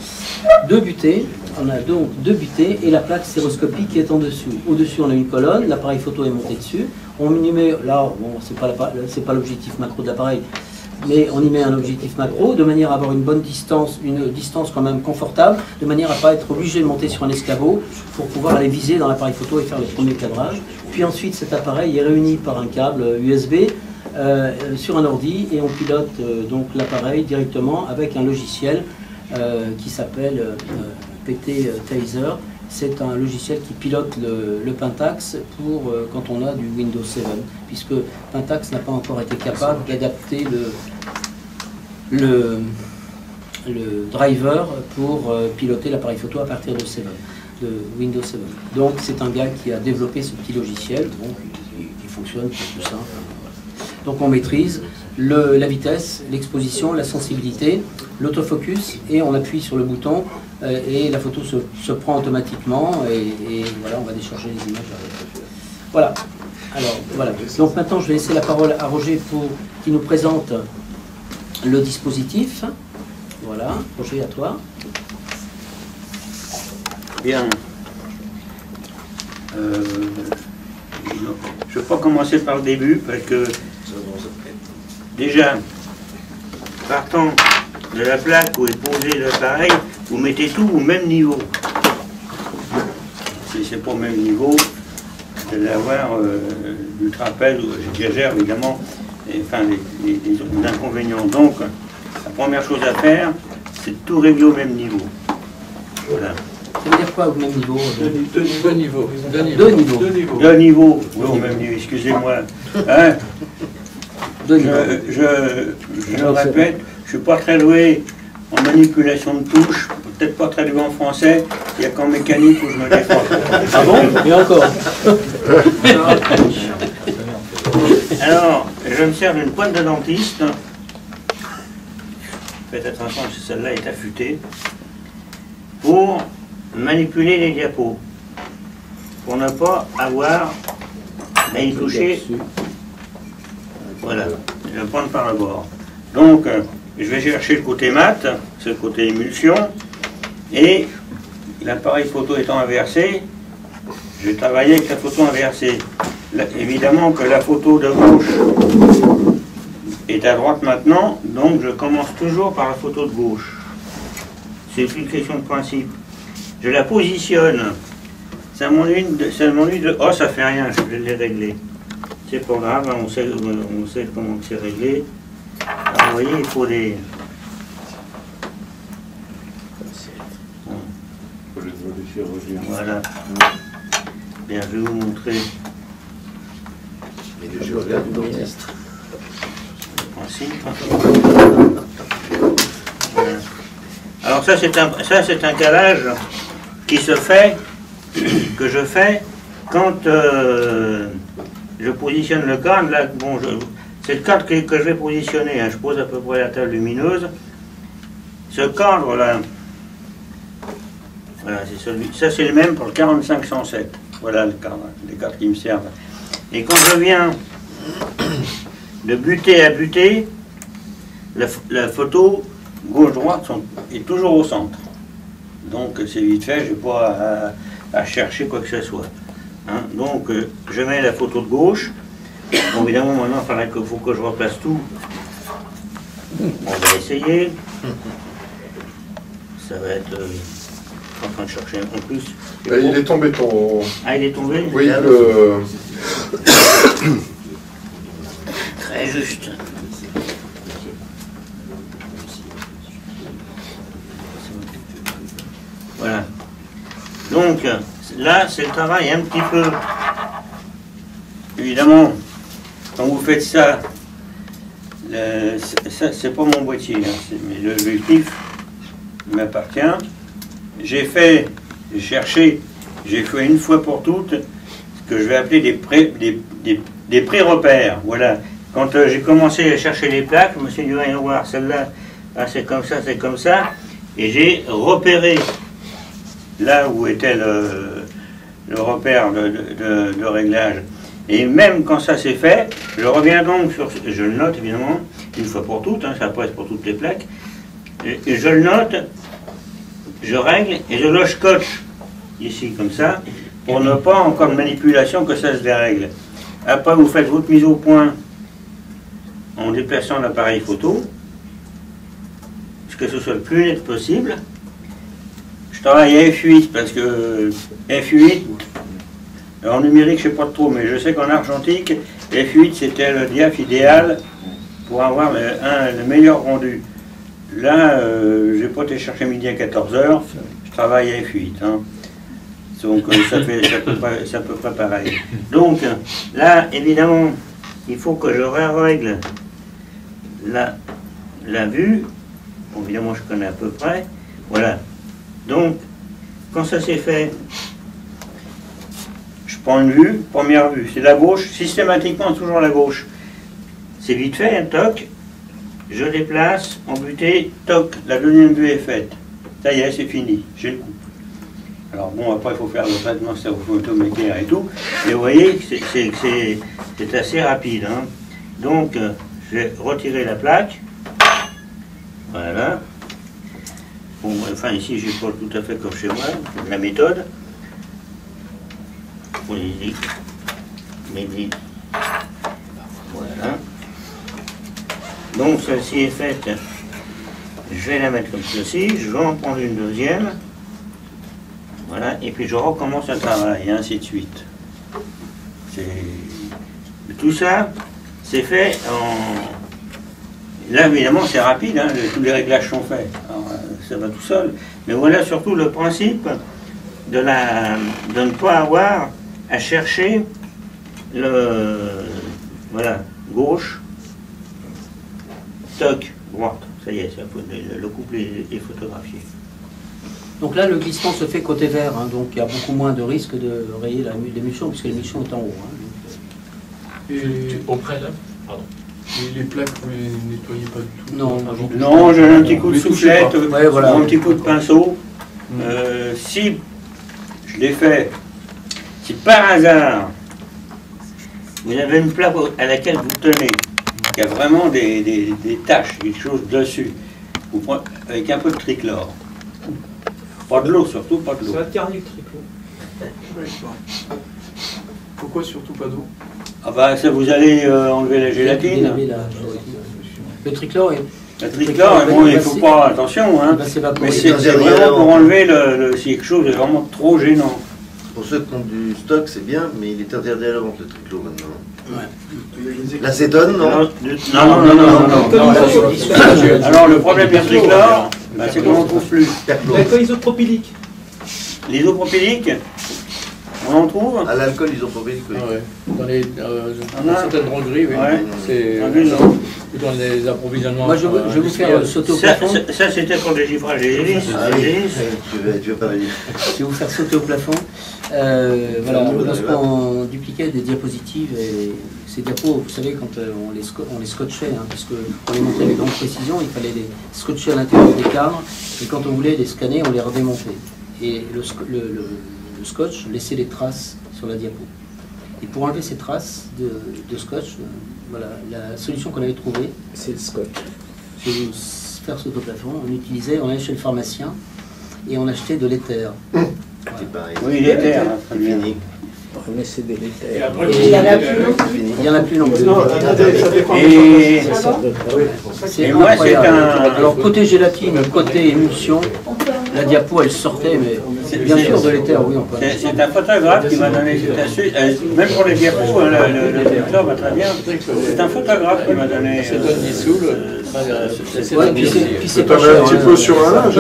Deux butées, on a donc deux butées et la plaque stéroscopique qui est en dessous. Au-dessus on a une colonne, l'appareil photo est monté dessus. On y met, là, bon, c'est pas l'objectif macro de l'appareil, mais on y met un objectif macro de manière à avoir une bonne distance, une distance quand même confortable, de manière à ne pas être obligé de monter sur un escabeau pour pouvoir aller viser dans l'appareil photo et faire le premier cadrage. Puis ensuite cet appareil est réuni par un câble USB sur un ordi et on pilote donc l'appareil directement avec un logiciel qui s'appelle PT Taser. C'est un logiciel qui pilote le Pentax pour quand on a du Windows 7, puisque Pentax n'a pas encore été capable d'adapter le driver pour piloter l'appareil photo à partir de Windows 7. Donc c'est un gars qui a développé ce petit logiciel qui fonctionne, qui est tout simple. Donc on maîtrise la vitesse, l'exposition, la sensibilité, l'autofocus, et on appuie sur le bouton et la photo se prend automatiquement et voilà, on va décharger les images. Voilà. Alors voilà. Donc maintenant je vais laisser la parole à Roger pour qu'il nous présente le dispositif. Voilà, Roger, à toi. Bien. Je ne vais pas commencer par le début parce que déjà, partant de la plaque où est posé l'appareil, vous mettez tout au même niveau. Si c'est pas au même niveau, vous allez avoir du trapèze, j'exagère évidemment, enfin les inconvénients. Donc, la première chose à faire, c'est de tout régler au même niveau. Voilà. Ça veut dire quoi au même niveau? Deux niveaux. Deux niveaux, oui, au même niveau, excusez-moi. Hein? Je le répète, je ne suis pas très doué en manipulation de touches, peut-être pas très doué en français, il n'y a qu'en mécanique où je me défends. Ah bon? Et encore? Alors, je me sers d'une pointe de dentiste. Faites attention, celle-là est affûtée. Pour manipuler les diapos. Pour ne pas avoir à y toucher. Voilà, je vais prendre par le bord. Donc, je vais chercher le côté mat, c'est le côté émulsion, et l'appareil photo étant inversé, je vais travailler avec la photo inversée. Évidemment que la photo de gauche est à droite maintenant, donc je commence toujours par la photo de gauche. C'est une question de principe. Je la positionne. Ça m'ennuie de... Oh, ça fait rien, je vais les régler. C'est pas grave, on sait comment c'est réglé. Alors, vous voyez, il faut les... Voilà. Bien, je vais vous montrer. Voilà. Alors ça c'est un calage qui se fait, que je fais quand je positionne le cadre. Là, bon, c'est le cadre que je vais positionner, hein. Je pose à peu près la table lumineuse. Ce cadre là, voilà, c'est celui. Ça c'est le même pour le 45-107. Voilà le cadre, les cadres qui me servent. Et quand je viens de butée à butée, la photo gauche-droite est toujours au centre. Donc c'est vite fait, je n'ai pas à chercher quoi que ce soit. Hein? Donc je mets la photo de gauche. Bon, évidemment maintenant il faut que je replace tout. On va essayer. Ça va être en train de chercher en plus. Il est tombé ton... Ah, il est tombé? Oui, Très juste. Voilà. Donc, là, c'est le travail un petit peu... Évidemment, quand vous faites ça, c'est pas mon boîtier, hein, mais l'objectif m'appartient. J'ai cherché une fois pour toutes ce que je vais appeler des pré-repères. Voilà. Quand j'ai commencé à chercher les plaques, je me suis dit, voyons voir, celle-là, ah, c'est comme ça, et j'ai repéré là où était le repère de réglage. Et même quand ça c'est fait, je reviens donc sur... Je le note évidemment, une fois pour toutes, hein, ça presse pour toutes les plaques. Et je le note, je règle et je le scotche, ici comme ça, pour ne pas encore de manipulation que ça se dérègle. Après vous faites votre mise au point en déplaçant l'appareil photo, que ce soit le plus net possible. Je travaille à F8 parce que F8, en numérique je ne sais pas trop, mais je sais qu'en argentique, F8 c'était le diaph idéal pour avoir le meilleur rendu. Là, je n'ai pas été chercher midi à 14h, je travaille à F8. Hein. Donc ça fait à peu près pareil. Donc là, évidemment, il faut que je règle la vue. Bon, évidemment, je connais à peu près. Voilà. Donc, quand ça s'est fait, je prends une vue, première vue, c'est la gauche, systématiquement toujours la gauche. C'est vite fait, un toc, je déplace, embuté, toc, la deuxième vue est faite. Ça y est, c'est fini, j'ai le coup. Alors bon, après, il faut faire le traitement photomécaire et tout, mais vous voyez, c'est assez rapide. Hein. Donc, je vais retirer la plaque. Voilà. Bon, enfin, ici, je n'ai pas tout à fait comme chez moi, la méthode. Oui, voilà. Donc, celle-ci est faite. Je vais la mettre comme ceci. Je vais en prendre une deuxième. Voilà. Et puis, je recommence le travail, et ainsi de suite. Tout ça, c'est fait en... Là, évidemment, c'est rapide, hein, tous les réglages sont faits. Alors, ça va tout seul. Mais voilà surtout le principe de ne pas avoir à chercher voilà, gauche, toc, droite. Ça y est, le couple est photographié. Donc là, le glissement se fait côté vert, hein, donc il y a beaucoup moins de risque de rayer l'émulsion, puisque l'émulsion est en haut. Hein, et auprès là, pardon. Et les plaques, vous les nettoyez pas du tout? Non, j'ai un petit coup de soufflette, ouais, voilà. Un petit coup de pinceau. Si je l'ai fait, si par hasard vous avez une plaque à laquelle vous tenez, il y a vraiment des taches, des choses dessus, vous prenez avec un peu de trichlore. Pas de l'eau, surtout pas de l'eau. Ça va terner le tricot. Pourquoi surtout pas d'eau? Ah bah ça, vous allez enlever la gélatine. Le trichlore est... Le trichlore, bon, il ne faut pas, attention, hein, mais c'est vraiment pour enlever si quelque chose est vraiment trop gênant. Pour ceux qui ont du stock, c'est bien, mais il est interdit à la vente, le trichlore maintenant. Ouais. L'acétone, non? Non. Alors le problème du trichlore, c'est qu'on n'en trouve plus. L'alcool isopropylique. L'isopropylique, on en trouve? À l'alcool isopropylique, oui. Ah ouais. Dans certaines drogueries, oui. Ouais. C'est dans les approvisionnements. Moi, je vais vous faire sauter au plafond. Ça c'était pour le givrage des hélices. Ah oui, tu vas pas venir. Je vais vous faire sauter au plafond. Voilà, lorsqu'on dupliquait des diapositives, et ces diapos, vous savez, quand on les scotchait, hein, parce qu'on les montrait avec grande précision, il fallait les scotcher à l'intérieur des cadres, et quand on voulait les scanner, on les redémontait. Et le scotch laissait des traces sur la diapo. Et pour enlever ces traces de scotch, voilà, la solution qu'on avait trouvée, c'est le scotch. Je vais vous faire sauter au plafond. On allait chez le pharmacien et on achetait de l'éther. Voilà. C'est pareil. Oui, l'éther, c'est fini. Mais c'est de l'éther. Il y en a plus non plus. C'est incroyable. Alors côté gélatine, côté émulsion, la diapo elle sortait, mais c'est bien sûr de l'éther, oui on peut. C'est un photographe qui m'a donné cette astuce, même pour les diapos, le directeur va très bien. C'est un photographe qui m'a donné. C'est un dissous. Puis c'est pas cher. Un petit peu sur un linge.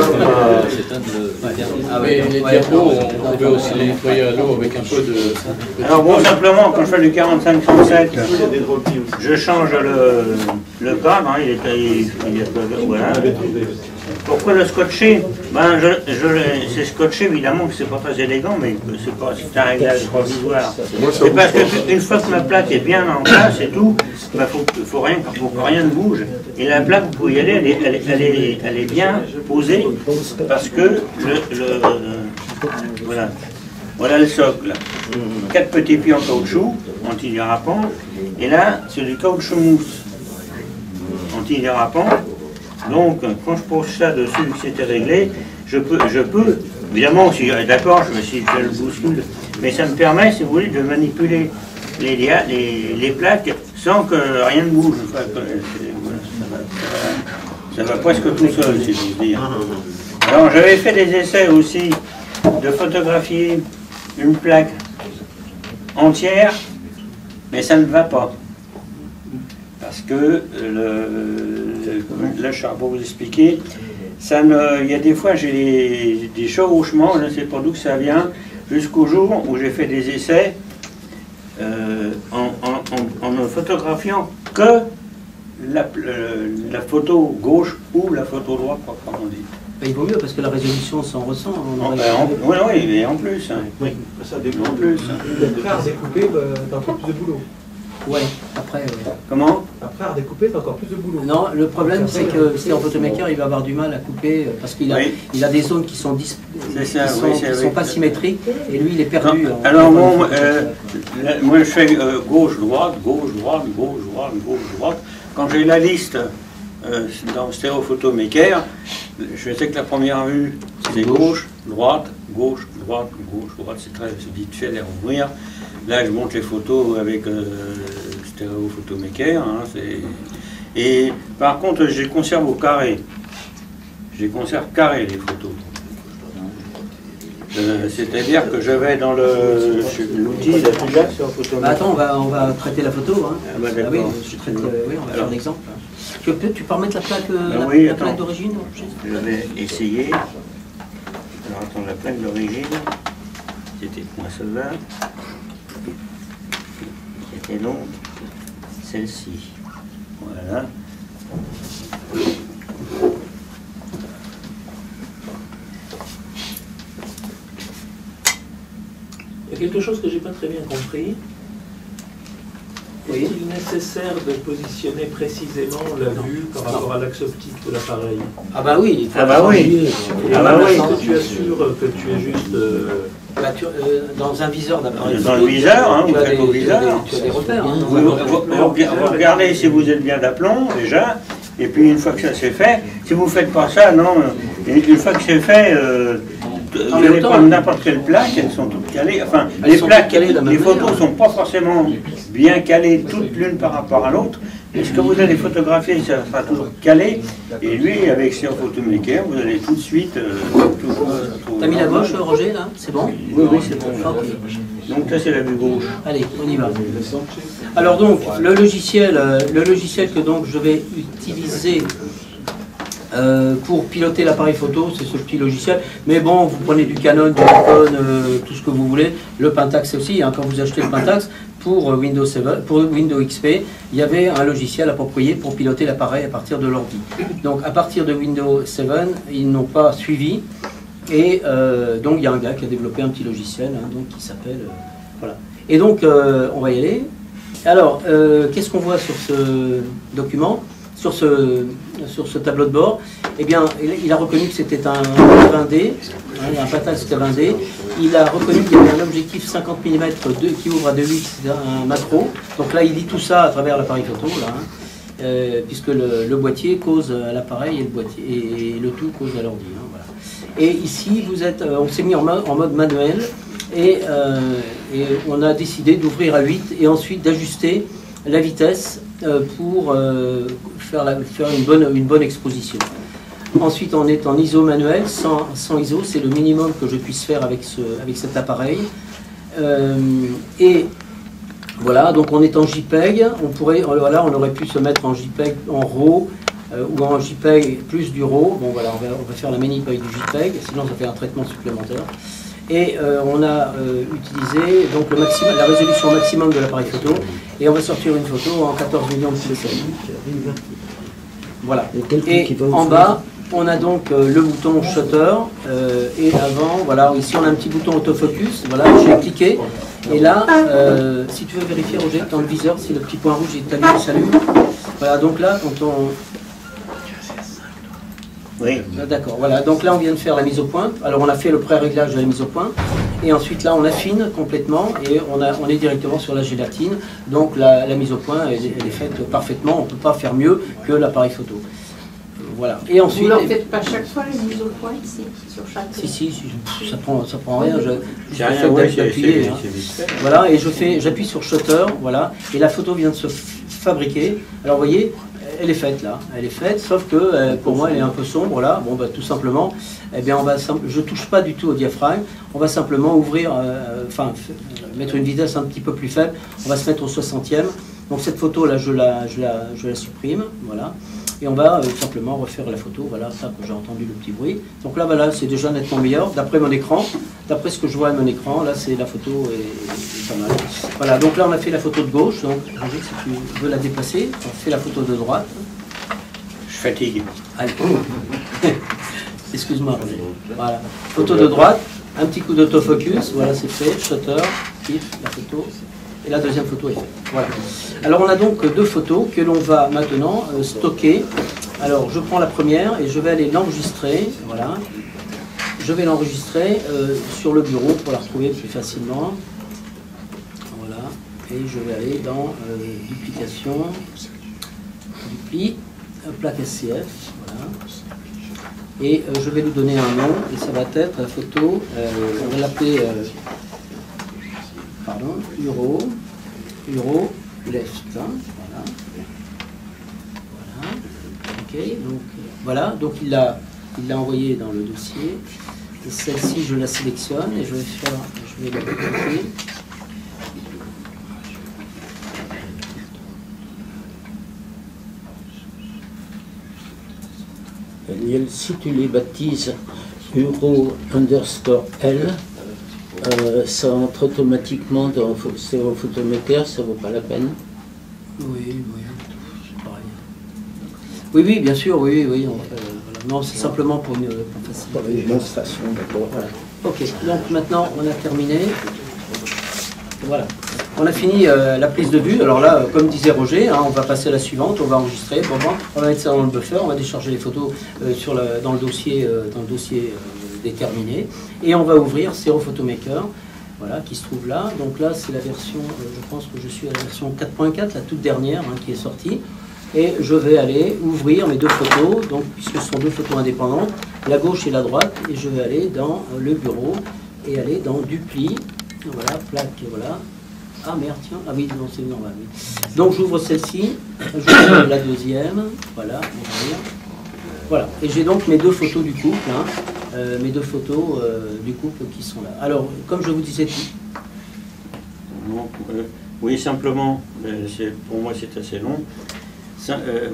Mais les diapos, on peut aussi les nettoyer à l'eau avec un peu de... Alors bon, simplement, quand je fais du 45-37, je change le cadre, hein, il est voilà. Pourquoi le scotcher? Ben, c'est scotché, évidemment, que c'est pas très élégant, mais c'est un réglage provisoire. C'est parce qu'une fois que ma plaque est bien en place et tout, ben, faut que rien ne bouge. Et la plaque, vous pouvez y aller, elle est bien posée, parce que voilà. Voilà le socle. 4 petits pieds en caoutchouc, antidérapant. Et là, c'est du caoutchouc mousse, antidérapant. Donc, quand je pose ça dessus, c'était réglé, je peux, évidemment, si d'accord, si je le bouscule, mais ça me permet, si vous voulez, de manipuler les plaques sans que rien ne bouge. Enfin, ça va presque tout seul, si j'ose dire. Alors, j'avais fait des essais aussi de photographier une plaque entière, mais ça ne va pas. Parce que, là je suis pour vous expliquer, il y a des fois j'ai des chevauchements, je ne sais pas d'où que ça vient, jusqu'au jour où j'ai fait des essais en ne photographiant que la photo gauche ou la photo droite, proprement dit. Il vaut mieux parce que la résolution s'en ressent. Oui, et en plus. Oui, ça dépend. En plus. Après, à redécouper, t'as encore plus de boulot. Ouais, après. Comment? Après, à redécouper, t'as encore plus de boulot. Non, le problème, c'est que si en photomaker, il va avoir du mal à couper parce qu'il a des zones qui sont pas symétriques et lui, il est perdu. Alors, moi, je fais gauche-droite, gauche-droite, gauche-droite, gauche-droite. Quand j'ai la liste dans Stereo Photomaker, je sais que la première vue, c'est gauche, droite, gauche, droite, gauche, droite. C'est très vite fait les rouvrir. Là, je monte les photos avec Stereo Photomaker. Et par contre, je les conserve au carré. Je les conserve carré, les photos. C'est-à-dire que je vais dans l'outil là sur Photomaker. Bah attends, on va traiter la photo. Hein. Ah bah d'accord. Oui, on va faire un exemple. Tu peux remettre la plaque, plaque d'origine? Je vais essayer. Alors attends, la plaque d'origine, c'était moi celle-là. C'était donc celle-ci. Voilà. Il y a quelque chose que j'ai pas très bien compris. Est-il nécessaire de positionner précisément la vue par rapport à l'axe optique de l'appareil? Ah bah oui, il faut oui. Est-ce que tu assures que tu es juste dans un viseur d'appareil? Dans le viseur, hein, vous faites au viseur. Tu as des repères. Hein, vous regardez si vous êtes bien d'aplomb déjà, et puis une fois que ça c'est fait, si vous ne faites pas ça, non, une fois que c'est fait, vous allez prendre n'importe quelle plaque, elles sont toutes calées. Enfin, les plaques, les photos ne sont pas forcément bien calées toutes l'une par rapport à l'autre. Et ce que vous allez photographier, ça sera toujours calé. Et lui, avec ses photomaker, vous allez tout de suite... T'as mis la gauche, Roger, là? C'est bon? Oui, c'est bon. Donc là, c'est la vue gauche. Allez, on y va. Alors donc, le logiciel que donc je vais utiliser pour piloter l'appareil photo, c'est ce petit logiciel. Mais bon, vous prenez du Canon, du Nikon, tout ce que vous voulez. Le Pentax aussi, hein, quand vous achetez le Pentax, pour Windows XP, il y avait un logiciel approprié pour piloter l'appareil à partir de l'ordi. Donc à partir de Windows 7, ils n'ont pas suivi. Et donc il y a un gars qui a développé un petit logiciel donc, qui s'appelle... voilà. Et donc on va y aller. Alors, qu'est-ce qu'on voit sur ce document, sur ce tableau de bord? Eh bien, il a reconnu que c'était un 20D, un Pentax 20D. Il a reconnu qu'il y avait un objectif 50 mm qui ouvre à 2.8, un macro. Donc là, il dit tout ça à travers l'appareil photo, là, puisque le boîtier cause à l'appareil et le tout cause à l'ordi. Voilà. Et ici, on s'est mis en mode manuel et on a décidé d'ouvrir à 8 et ensuite d'ajuster la vitesse pour faire une bonne exposition. Ensuite, on est en ISO manuel, sans ISO, c'est le minimum que je puisse faire avec cet appareil. Et voilà, donc on est en JPEG, on aurait pu se mettre en JPEG en RAW ou en JPEG plus du RAW. Bon voilà, on va faire la manip avec du JPEG, sinon ça fait un traitement supplémentaire. Et on a utilisé donc la résolution maximum de l'appareil photo, et on va sortir une photo en 14 millions de pixels. Voilà. Et en bas, on a donc le bouton shutter et avant, voilà, ici on a un petit bouton autofocus, voilà, j'ai cliqué et là, si tu veux vérifier Roger, dans le viseur, si le petit point rouge est allumé, s'allume. Voilà, donc là, quand on... Oui. D'accord, voilà, donc là on vient de faire la mise au point. Alors on a fait le pré-réglage de la mise au point. Et ensuite là on affine complètement et on est directement sur la gélatine. Donc la mise au point elle est faite parfaitement, on ne peut pas faire mieux que l'appareil photo. Voilà. Et ensuite, vous ne leur faites pas chaque fois les mises au point ici, sur chaque... Si, ça prend rien, j'ai rien, ouais, d'appuyer. Hein. Voilà, et j'appuie sur shutter, voilà, et la photo vient de se fabriquer. Alors vous voyez, elle est faite là, elle est faite, sauf que pour moi elle est un peu sombre là. Bon bah tout simplement, eh bien je touche pas du tout au diaphragme, on va simplement ouvrir, mettre une vitesse un petit peu plus faible, on va se mettre au 60e. Donc cette photo là je la supprime, voilà. Et on va simplement refaire la photo, voilà, ça que j'ai entendu le petit bruit. Donc là, voilà, c'est déjà nettement meilleur, d'après mon écran, d'après ce que je vois à mon écran, là, c'est la photo est pas mal. Voilà, donc là, on a fait la photo de gauche, donc, Roger, si tu veux la déplacer, on fait la photo de droite. Je fatigue. Allez. Excuse-moi, Roger. Voilà, photo de droite, un petit coup d'autofocus, voilà, c'est fait, shutter, pif, la photo. Et la deuxième photo est faite. Voilà. Alors on a donc deux photos que l'on va maintenant stocker. Alors je prends la première et je vais aller l'enregistrer. Voilà. Je vais l'enregistrer sur le bureau pour la retrouver plus facilement. Voilà. Et je vais aller dans duplication, dupli, plaque SCF. Voilà. Et je vais lui donner un nom et ça va être la photo. On va l'appeler. Euro left, hein, voilà. Voilà, ok, donc voilà, donc il l'a envoyé dans le dossier, et celle-ci je la sélectionne, et je vais la copier. Daniel, si tu les baptises Euro_L, ça entre automatiquement dans Stereo Photomaker, ça vaut pas la peine? Oui, c'est pareil. Oui, bien sûr, oui. Voilà. Non, c'est simplement pour faciliter. Pour les démonstrations, d'accord. Voilà. Ok, donc maintenant on a terminé. Voilà. On a fini la prise de vue. Alors là, comme disait Roger, hein, on va passer à la suivante, on va enregistrer. Bon, on va mettre ça dans le buffer, on va décharger les photos dans le dossier déterminé. Et on va ouvrir Stereo Photomaker, voilà, qui se trouve là. Donc là, c'est la version, je pense que je suis à la version 4.4, la toute dernière hein, qui est sortie. Et je vais aller ouvrir mes deux photos, donc, puisque ce sont deux photos indépendantes, la gauche et la droite. Et je vais aller dans le bureau et aller dans Dupli. Voilà, plaque, voilà. Ah merde, tiens, ah oui, non, c'est normal. Oui. Donc j'ouvre celle-ci, j'ouvre la deuxième, voilà, ouvrir. Voilà, et j'ai donc mes deux photos du couple, hein, mes deux photos du couple qui sont là. Alors, comme je vous disais... Oui, simplement, pour moi c'est assez long.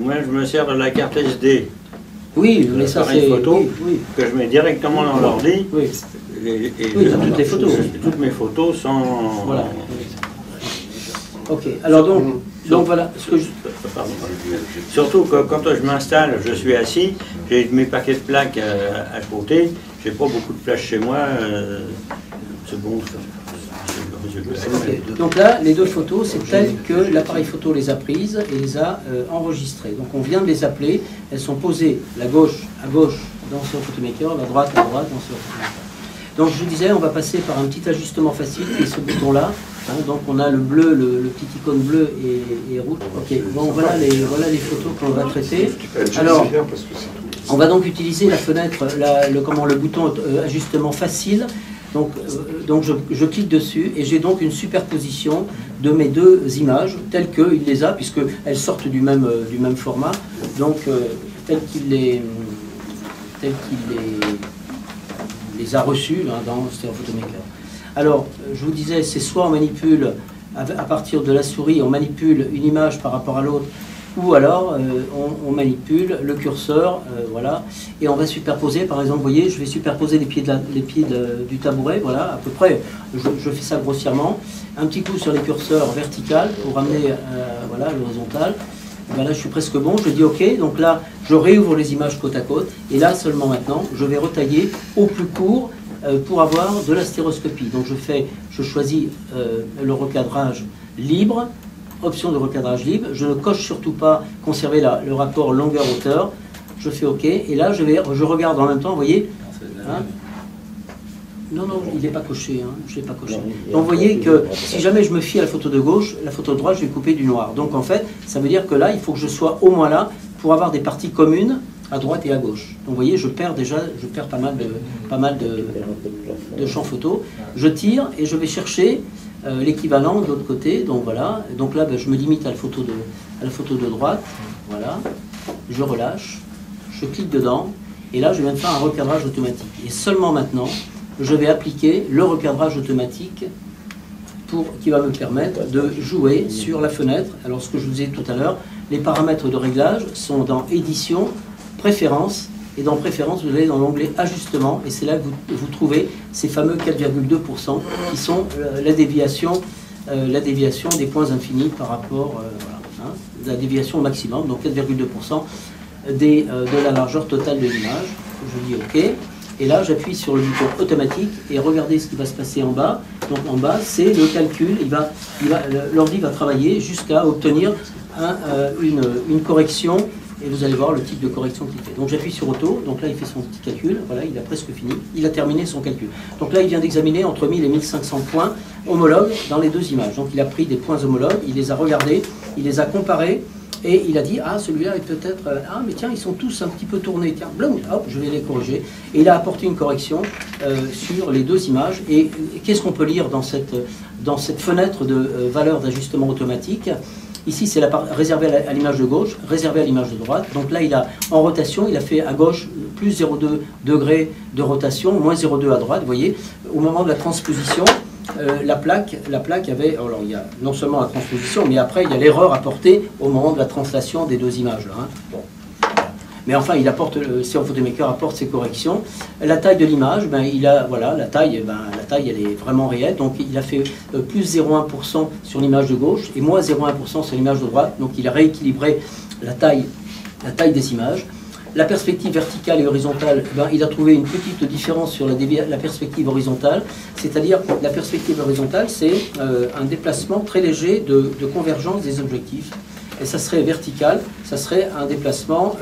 Moi je me sers de la carte SD. Oui, mais ça c'est... photo que je mets directement dans l'ordi. Oui. Et toutes les photos. Toutes mes photos sont... Voilà. Ok, alors donc voilà. Ce que je... Surtout que quand je m'installe, je suis assis, j'ai mes paquets de plaques à côté, j'ai pas beaucoup de place chez moi, c'est bon. Okay. Donc là, les deux photos, c'est telles que l'appareil photo les a prises et les a enregistrées. Donc on vient de les appeler, elles sont posées à gauche dans Stereo Photomaker, la droite dans Stereo Photomaker. Donc je vous disais, on va passer par un petit ajustement facile qui est ce bouton-là. Hein, donc on a le bleu, le petit icône bleu et rouge. Ok, bon voilà les photos qu'on va traiter. Alors, on va donc utiliser la fenêtre, le bouton ajustement facile. Donc je clique dessus et j'ai donc une superposition de mes deux images telles qu'il les a, puisqu'elles sortent du même format, donc tel qu'il les a reçues hein, dans Stereo Photomaker. Alors, je vous disais, c'est soit on manipule à partir de la souris, on manipule une image par rapport à l'autre, ou alors on manipule le curseur, voilà, et on va superposer, par exemple, vous voyez, je vais superposer les pieds du tabouret, voilà, à peu près, je fais ça grossièrement, un petit coup sur les curseurs verticales pour ramener, voilà, l'horizontale. Ben là, je suis presque bon, je dis OK, donc là, je réouvre les images côte à côte, et là, seulement maintenant, je vais retailler au plus court pour avoir de la stéroscopie. Donc je choisis le recadrage libre, option de recadrage libre, je ne coche surtout pas conserver le rapport longueur-hauteur, je fais OK, et là je regarde en même temps, vous voyez, hein, Non, non, il n'est pas coché, hein, je ne l'ai pas coché. Donc vous voyez que si jamais je me fie à la photo de gauche, la photo de droite, je vais couper du noir. Donc en fait, ça veut dire que là, il faut que je sois au moins là pour avoir des parties communes à droite et à gauche. Donc vous voyez, je perds pas mal de champs photo. Je tire et je vais chercher l'équivalent de l'autre côté. Donc voilà. Donc là, ben, je me limite à la photo de droite. Voilà. Je relâche. Je clique dedans. Et là, je viens de faire un recadrage automatique. Et seulement maintenant, je vais appliquer le recadrage automatique qui va me permettre de jouer sur la fenêtre. Alors, ce que je vous disais tout à l'heure, les paramètres de réglage sont dans Édition, Préférences, et dans Préférences, vous allez dans l'onglet Ajustement, et c'est là que vous trouvez ces fameux 4,2% qui sont la déviation des points infinis par rapport, voilà, hein, la déviation au maximum, donc 4,2% de la largeur totale de l'image. Je dis OK. Et là, j'appuie sur le bouton automatique et regardez ce qui va se passer en bas. Donc en bas, c'est le calcul. L'ordi va travailler jusqu'à obtenir une correction. Et vous allez voir le type de correction qu'il fait. Donc j'appuie sur Auto. Donc là, il fait son petit calcul. Voilà, il a presque fini. Il a terminé son calcul. Donc là, il vient d'examiner entre 1000 et 1500 points homologues dans les deux images. Donc il a pris des points homologues, il les a regardés, il les a comparés. Et il a dit, ah, celui-là est peut-être... ah, mais tiens, ils sont tous un petit peu tournés. Tiens, blum, hop, je vais les corriger. Et il a apporté une correction sur les deux images. Et qu'est-ce qu'on peut lire dans cette fenêtre de valeur d'ajustement automatique? Ici, c'est réservé à l'image de gauche, réservé à l'image de droite. Donc là, il a en rotation, il a fait à gauche plus 0,2 degrés de rotation, moins 0,2 à droite. Vous voyez, au moment de la transposition... la plaque avait, alors il y a non seulement la transposition, mais après il y a l'erreur apportée au moment de la translation des deux images. Là, hein. Bon. Mais enfin, CO Photomaker apporte ses corrections. La taille de l'image, ben, voilà, la taille elle est vraiment réelle. Donc il a fait plus 0,1% sur l'image de gauche et moins 0,1% sur l'image de droite. Donc il a rééquilibré la taille des images. La perspective verticale et horizontale, ben, il a trouvé une petite différence sur la perspective horizontale, c'est-à-dire la perspective horizontale, c'est un déplacement très léger de convergence des objectifs. Et ça serait vertical, ça serait un déplacement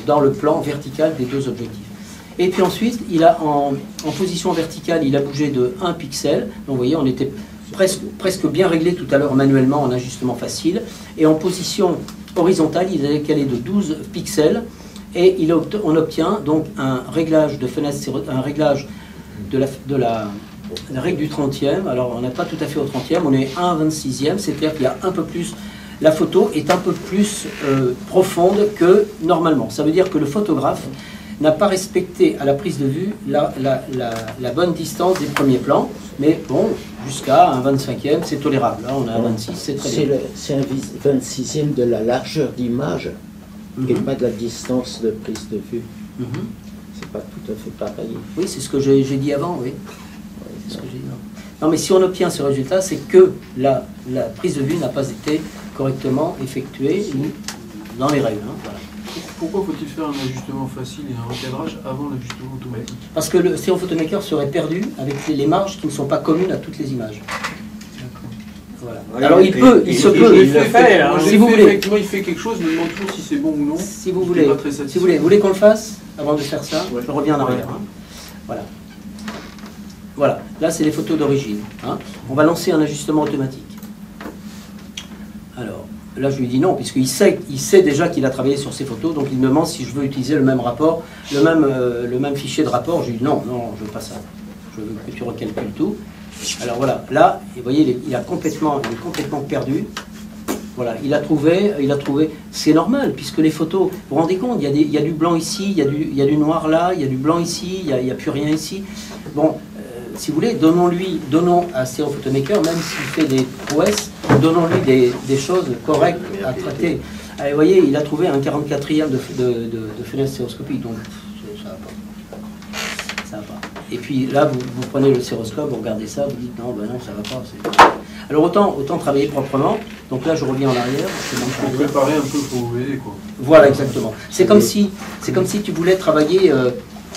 dans le plan vertical des deux objectifs. Et puis ensuite, il a en position verticale, il a bougé de 1 pixel. Donc vous voyez, on était presque bien réglé tout à l'heure manuellement en ajustement facile. Et en position horizontale, il a décalé de 12 pixels. Et on obtient donc un réglage de fenêtre, un réglage de la règle du 30e. Alors on n'est pas tout à fait au 30e, on est à 1/26e, c'est-à-dire qu'il y a un peu plus, la photo est un peu plus profonde que normalement. Ça veut dire que le photographe n'a pas respecté à la prise de vue la bonne distance des premiers plans, mais bon, jusqu'à un 25e, c'est tolérable. Là, on a un 26, c'est très bien. C'est un 26e de la largeur d'image. Et pas de la distance de prise de vue. C'est pas tout à fait pareil. Oui, c'est ce que j'ai dit avant, oui. C'est ce que j'ai dit avant. Non, mais si on obtient ce résultat, c'est que la prise de vue n'a pas été correctement effectuée dans les règles. Hein, voilà. Pourquoi faut-il faire un ajustement facile et un recadrage avant l'ajustement automatique? Parce que le CO Photomaker serait perdu avec les marges qui ne sont pas communes à toutes les images. Voilà. Alors il se peut, si vous voulez. Effectivement, il fait quelque chose, je me demande toujours si c'est bon ou non. Si vous voulez qu'on le fasse, avant de faire ça, je reviens en arrière. Hein. Voilà. Voilà, là c'est les photos d'origine. Hein. On va lancer un ajustement automatique. Alors, là je lui dis non, puisqu'il sait déjà qu'il a travaillé sur ces photos, donc il me demande si je veux utiliser le même rapport, le même fichier de rapport. Je lui dis non, je veux pas ça. Je veux que tu recalcules tout. Alors voilà, là, vous voyez, il est complètement perdu. Voilà, il a trouvé, c'est normal, puisque les photos, vous vous rendez compte, il y a du blanc ici, il y a du noir là, il y a du blanc ici, il n'y a plus rien ici. Bon, si vous voulez, donnons à CO Photomaker, même s'il fait des prouesses, donnons-lui des choses correctes à traiter. Allez, vous voyez, il a trouvé un 44e de fenêtre stéréoscopique, donc ça va pas. Ça va pas. Et puis là, vous prenez le séroscope, vous regardez ça, vous dites non, ben non, ça va pas. Alors autant travailler proprement. Donc là, je reviens en arrière. Pour préparer un peu pour OVD, quoi. Voilà, exactement. C'est comme si tu voulais travailler,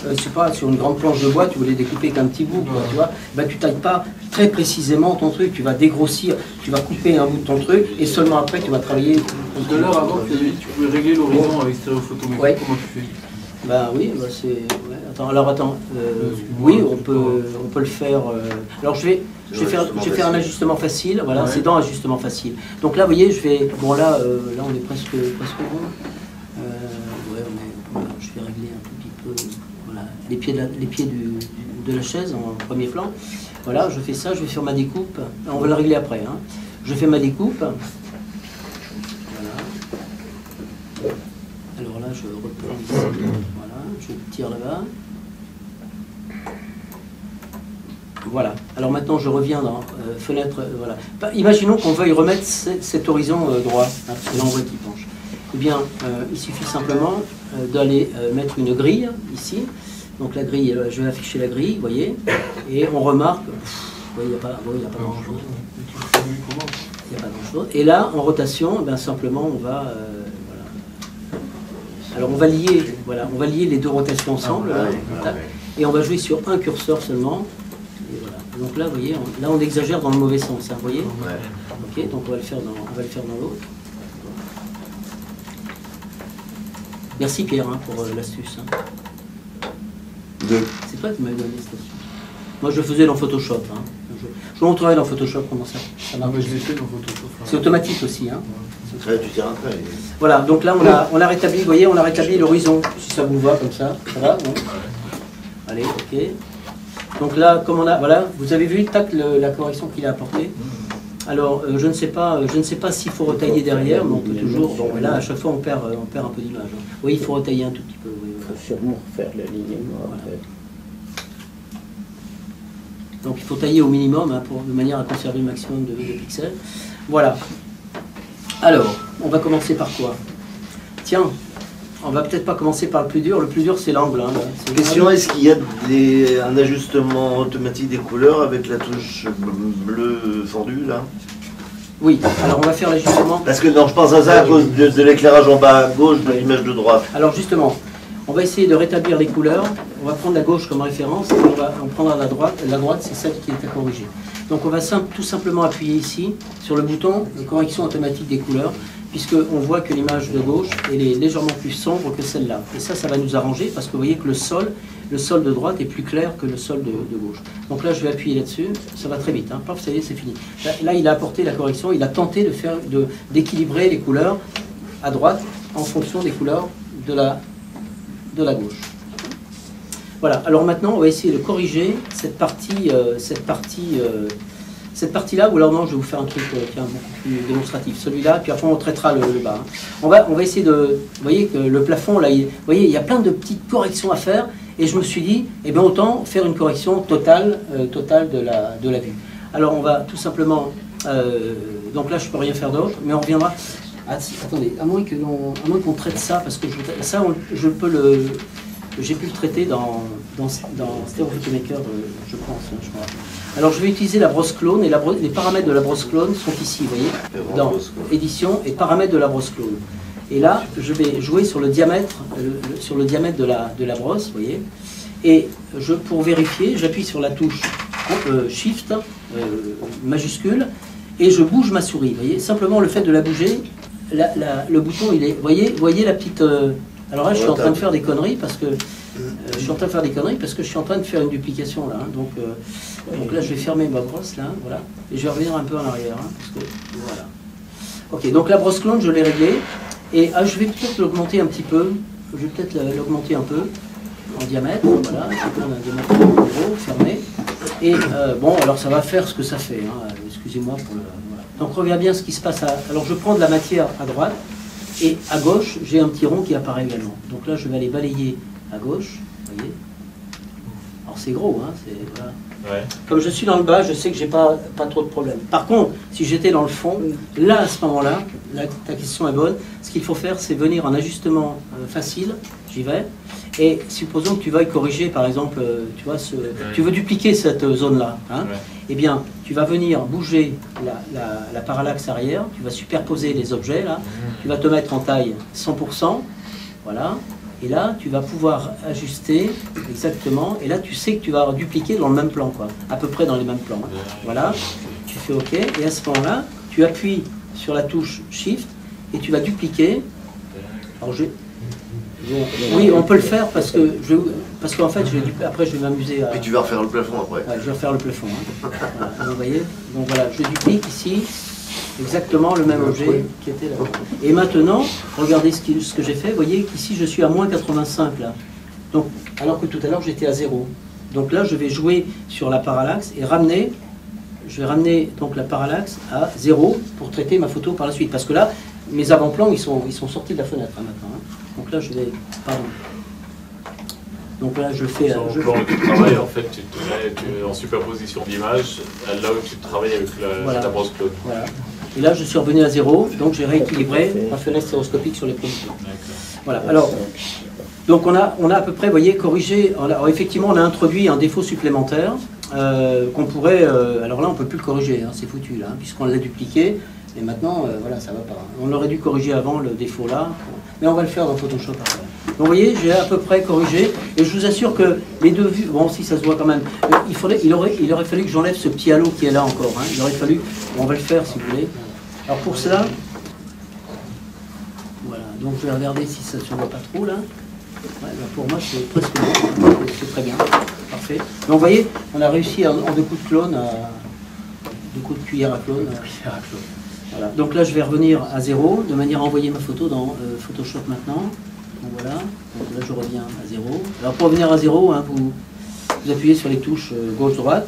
je sais pas, sur une grande planche de bois, tu voulais découper qu'un petit bout, quoi, tu vois. Ben, tu tailles pas très précisément ton truc, tu vas dégrossir, tu vas couper un bout de ton truc, et seulement après, tu vas travailler. Tout à l'heure, avant, tu avais dit que tu pouvais régler l'horizon avec Stéréo Photomaker. Ouais. Comment tu fais? Ben oui, bah c'est... Ouais. Attends, oui, on peut le faire... Alors je vais faire un ajustement facile, voilà, c'est dans ajustement facile. Donc là, vous voyez, je vais... Bon là, là on est presque bon. Ouais, je vais régler un tout petit peu, voilà, les pieds de la chaise en premier plan. Voilà, je fais ça, je vais faire ma découpe. On va le régler après. Hein. Je fais ma découpe. Voilà. Alors là, je reprends ici. Voilà, je tire là-bas. Voilà. Alors maintenant, je reviens dans fenêtre. Voilà. Imaginons qu'on veuille remettre cet horizon droit, hein, parce que là, on voit qu'il penche. Eh bien, il suffit simplement d'aller mettre une grille ici. Donc la grille, je vais afficher la grille, vous voyez, et on remarque, il n'y a pas grand-chose. Il n'y a pas grand-chose. Et là, en rotation, ben, simplement, on va... voilà. Alors on va lier, voilà, on va lier les deux rotations ensemble, et on va jouer sur un curseur seulement. Et voilà. Donc là, vous voyez, là on exagère dans le mauvais sens, hein, vous voyez. Ok, donc on va le faire dans l'autre. Merci Pierre hein, pour l'astuce. Hein. C'est toi qui m'as donné cette astuce. Moi je le faisais dans Photoshop. Hein. Je vous montrerai dans Photoshop comment ça marche. Je l'ai fait dans Photoshop. C'est automatique aussi. Hein. Ouais, tu tires après. Voilà, donc là on a rétabli, vous voyez, on a rétabli l'horizon. Si ça vous va comme ça, ça va bon. Allez, ok. Donc là, comme on a, voilà, vous avez vu, tac, la correction qu'il a apportée. Alors, je ne sais pas s'il faut retailler derrière, mais on peut toujours. Bon, là, à chaque fois, on perd un peu d'image. Hein. Oui, il faut retailler un tout petit peu. Oui, il faut sûrement refaire l'alignement. Voilà. Donc, il faut tailler au minimum hein, de manière à conserver le maximum de pixels. Voilà. Alors, on va commencer par quoi? Tiens, on va peut-être pas commencer par le plus dur. Le plus dur, c'est l'angle. Hein, question, est-ce qu'il y a un ajustement automatique des couleurs avec la touche bleue fendue, là? Oui, alors on va faire l'ajustement. Parce que non, je pense à ça à cause de l'éclairage en bas à gauche de l'image de droite. Alors justement, on va essayer de rétablir les couleurs. On va prendre la gauche comme référence et on prendra la droite. La droite, c'est celle qui est à corriger. Donc on va tout simplement appuyer ici sur le bouton de correction automatique des couleurs, puisqu'on voit que l'image de gauche elle est légèrement plus sombre que celle-là. Et ça va nous arranger, parce que vous voyez que le sol de droite est plus clair que le sol de gauche. Donc là, je vais appuyer là-dessus, ça va très vite, hein. Paf, ça y est, c'est fini. Là, il a apporté la correction, il a tenté d'équilibrer les couleurs à droite en fonction des couleurs de la gauche. Voilà, alors maintenant, on va essayer de corriger cette partie-là, ou alors non, je vais vous faire un truc beaucoup plus démonstratif. Celui-là, puis après on traitera le bas. Hein. On va essayer de... Vous voyez que le plafond, là, vous voyez, il y a plein de petites corrections à faire, et je me suis dit, eh bien autant faire une correction totale de la vue. Alors on va tout simplement... donc là, je ne peux rien faire d'autre, mais on reviendra... attendez, à moins qu'on traite ça, parce que ça, je peux le... J'ai pu le traiter dans Stereo Photomaker, je pense. Hein, je crois. Alors je vais utiliser la brosse clone, et les paramètres de la brosse clone sont ici, vous voyez, dans édition et paramètres de la brosse clone. Et là, je vais jouer sur le diamètre, de la brosse, vous voyez. Et pour vérifier, j'appuie sur la touche Shift majuscule, et je bouge ma souris, vous voyez. Simplement le fait de la bouger, le bouton, il est, vous voyez la petite... alors là, je suis en train de faire des conneries parce que je suis en train de faire une duplication là. Hein, donc là, je vais fermer ma brosse là, voilà, et je vais revenir un peu en arrière, hein, parce que voilà. Ok, donc la brosse clone, je l'ai réglée, et je vais peut-être l'augmenter un petit peu. Je vais peut-être l'augmenter un peu en diamètre. Voilà, je vais prendre un diamètre gros, fermé. Et bon, alors ça va faire ce que ça fait. Hein, excusez-moi pour le. Voilà. Donc regarde bien ce qui se passe. Alors je prends de la matière à droite. Et à gauche, j'ai un petit rond qui apparaît également. Donc là, je vais aller balayer à gauche, vous voyez. Alors c'est gros, hein, voilà. Ouais. Comme je suis dans le bas, je sais que j'ai pas trop de problèmes. Par contre, si j'étais dans le fond, là, à ce moment-là, ta question est bonne, ce qu'il faut faire, c'est venir en ajustement facile, j'y vais, et supposons que tu veuilles corriger, par exemple, tu vois, tu veux dupliquer cette zone-là, hein, ouais. Eh bien, tu vas venir bouger la parallaxe arrière, tu vas superposer les objets, là, tu vas te mettre en taille 100%, voilà, et là, tu vas pouvoir ajuster exactement, et là, tu sais que tu vas dupliquer dans le même plan, quoi, à peu près dans les mêmes plans. Hein. Voilà, tu fais OK, et à ce moment-là, tu appuies sur la touche Shift, et tu vas dupliquer. Alors, Oui, on peut le faire parce que parce qu'en fait, après je vais m'amuser à... Et tu vas refaire le plafond après. Ouais, je vais refaire le plafond. Hein. Voilà, vous voyez. Donc voilà, je duplique ici exactement le même objet qui était là. Et maintenant, regardez ce que j'ai fait. Vous voyez qu'ici je suis à moins 85 là. Donc, alors que tout à l'heure j'étais à 0. Donc là, je vais jouer sur la parallaxe et ramener. Je vais ramener donc la parallaxe à 0 pour traiter ma photo par la suite. Parce que là, mes avant-plans, ils sont sortis de la fenêtre hein, maintenant. Hein. Donc là, je vais... Pardon. Donc là, je fais... Sur le plan de travail, en fait, tu es en superposition d'image, là où tu travailles avec la brosse Claude. Voilà. Et là, je suis revenu à 0, donc j'ai rééquilibré ma fenêtre stéréoscopique sur les premiers plans. Voilà. Alors, donc on a à peu près, vous voyez, corrigé... Alors effectivement, on a introduit un défaut supplémentaire qu'on pourrait... alors là, on ne peut plus le corriger, hein, c'est foutu, là, hein, puisqu'on l'a dupliqué. Et maintenant, voilà, ça va pas. On aurait dû corriger avant le défaut là, mais on va le faire dans Photoshop après. Donc vous voyez, j'ai à peu près corrigé, et je vous assure que les deux vues, bon si ça se voit quand même, il aurait fallu que j'enlève ce petit halo qui est là encore, hein. Il aurait fallu, on va le faire si vous voulez. Alors pour cela, voilà, donc je vais regarder si ça ne se voit pas trop là. Ouais, ben pour moi c'est presque bon, c'est très bien, parfait. Donc vous voyez, on a réussi en 2 coups de clone, 2 coups de cuillère à clone. Voilà. Donc là, je vais revenir à 0, de manière à envoyer ma photo dans Photoshop maintenant. Donc voilà, donc là je reviens à 0. Alors pour revenir à 0, hein, vous appuyez sur les touches gauche-droite.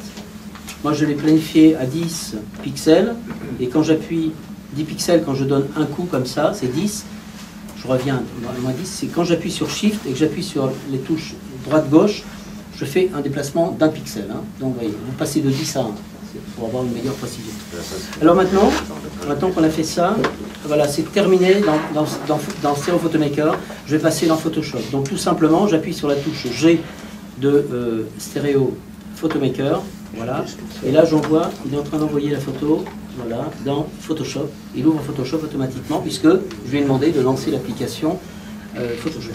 Moi je l'ai planifié à 10 pixels, et quand j'appuie 10 pixels, quand je donne un coup comme ça, c'est 10. Je reviens à moins 10, c'est quand j'appuie sur Shift et que j'appuie sur les touches droite-gauche, je fais un déplacement d'1 pixel. Hein. Donc vous voyez, vous passez de 10 à 1. Pour avoir une meilleure précision. Alors maintenant qu'on a fait ça, voilà, c'est terminé dans Stereo Photomaker. Je vais passer dans Photoshop. Donc tout simplement, j'appuie sur la touche G de Stereo Photomaker. Voilà. Et là, j'envoie, il est en train d'envoyer la photo, voilà, dans Photoshop. Il ouvre Photoshop automatiquement puisque je lui ai demandé de lancer l'application Photoshop.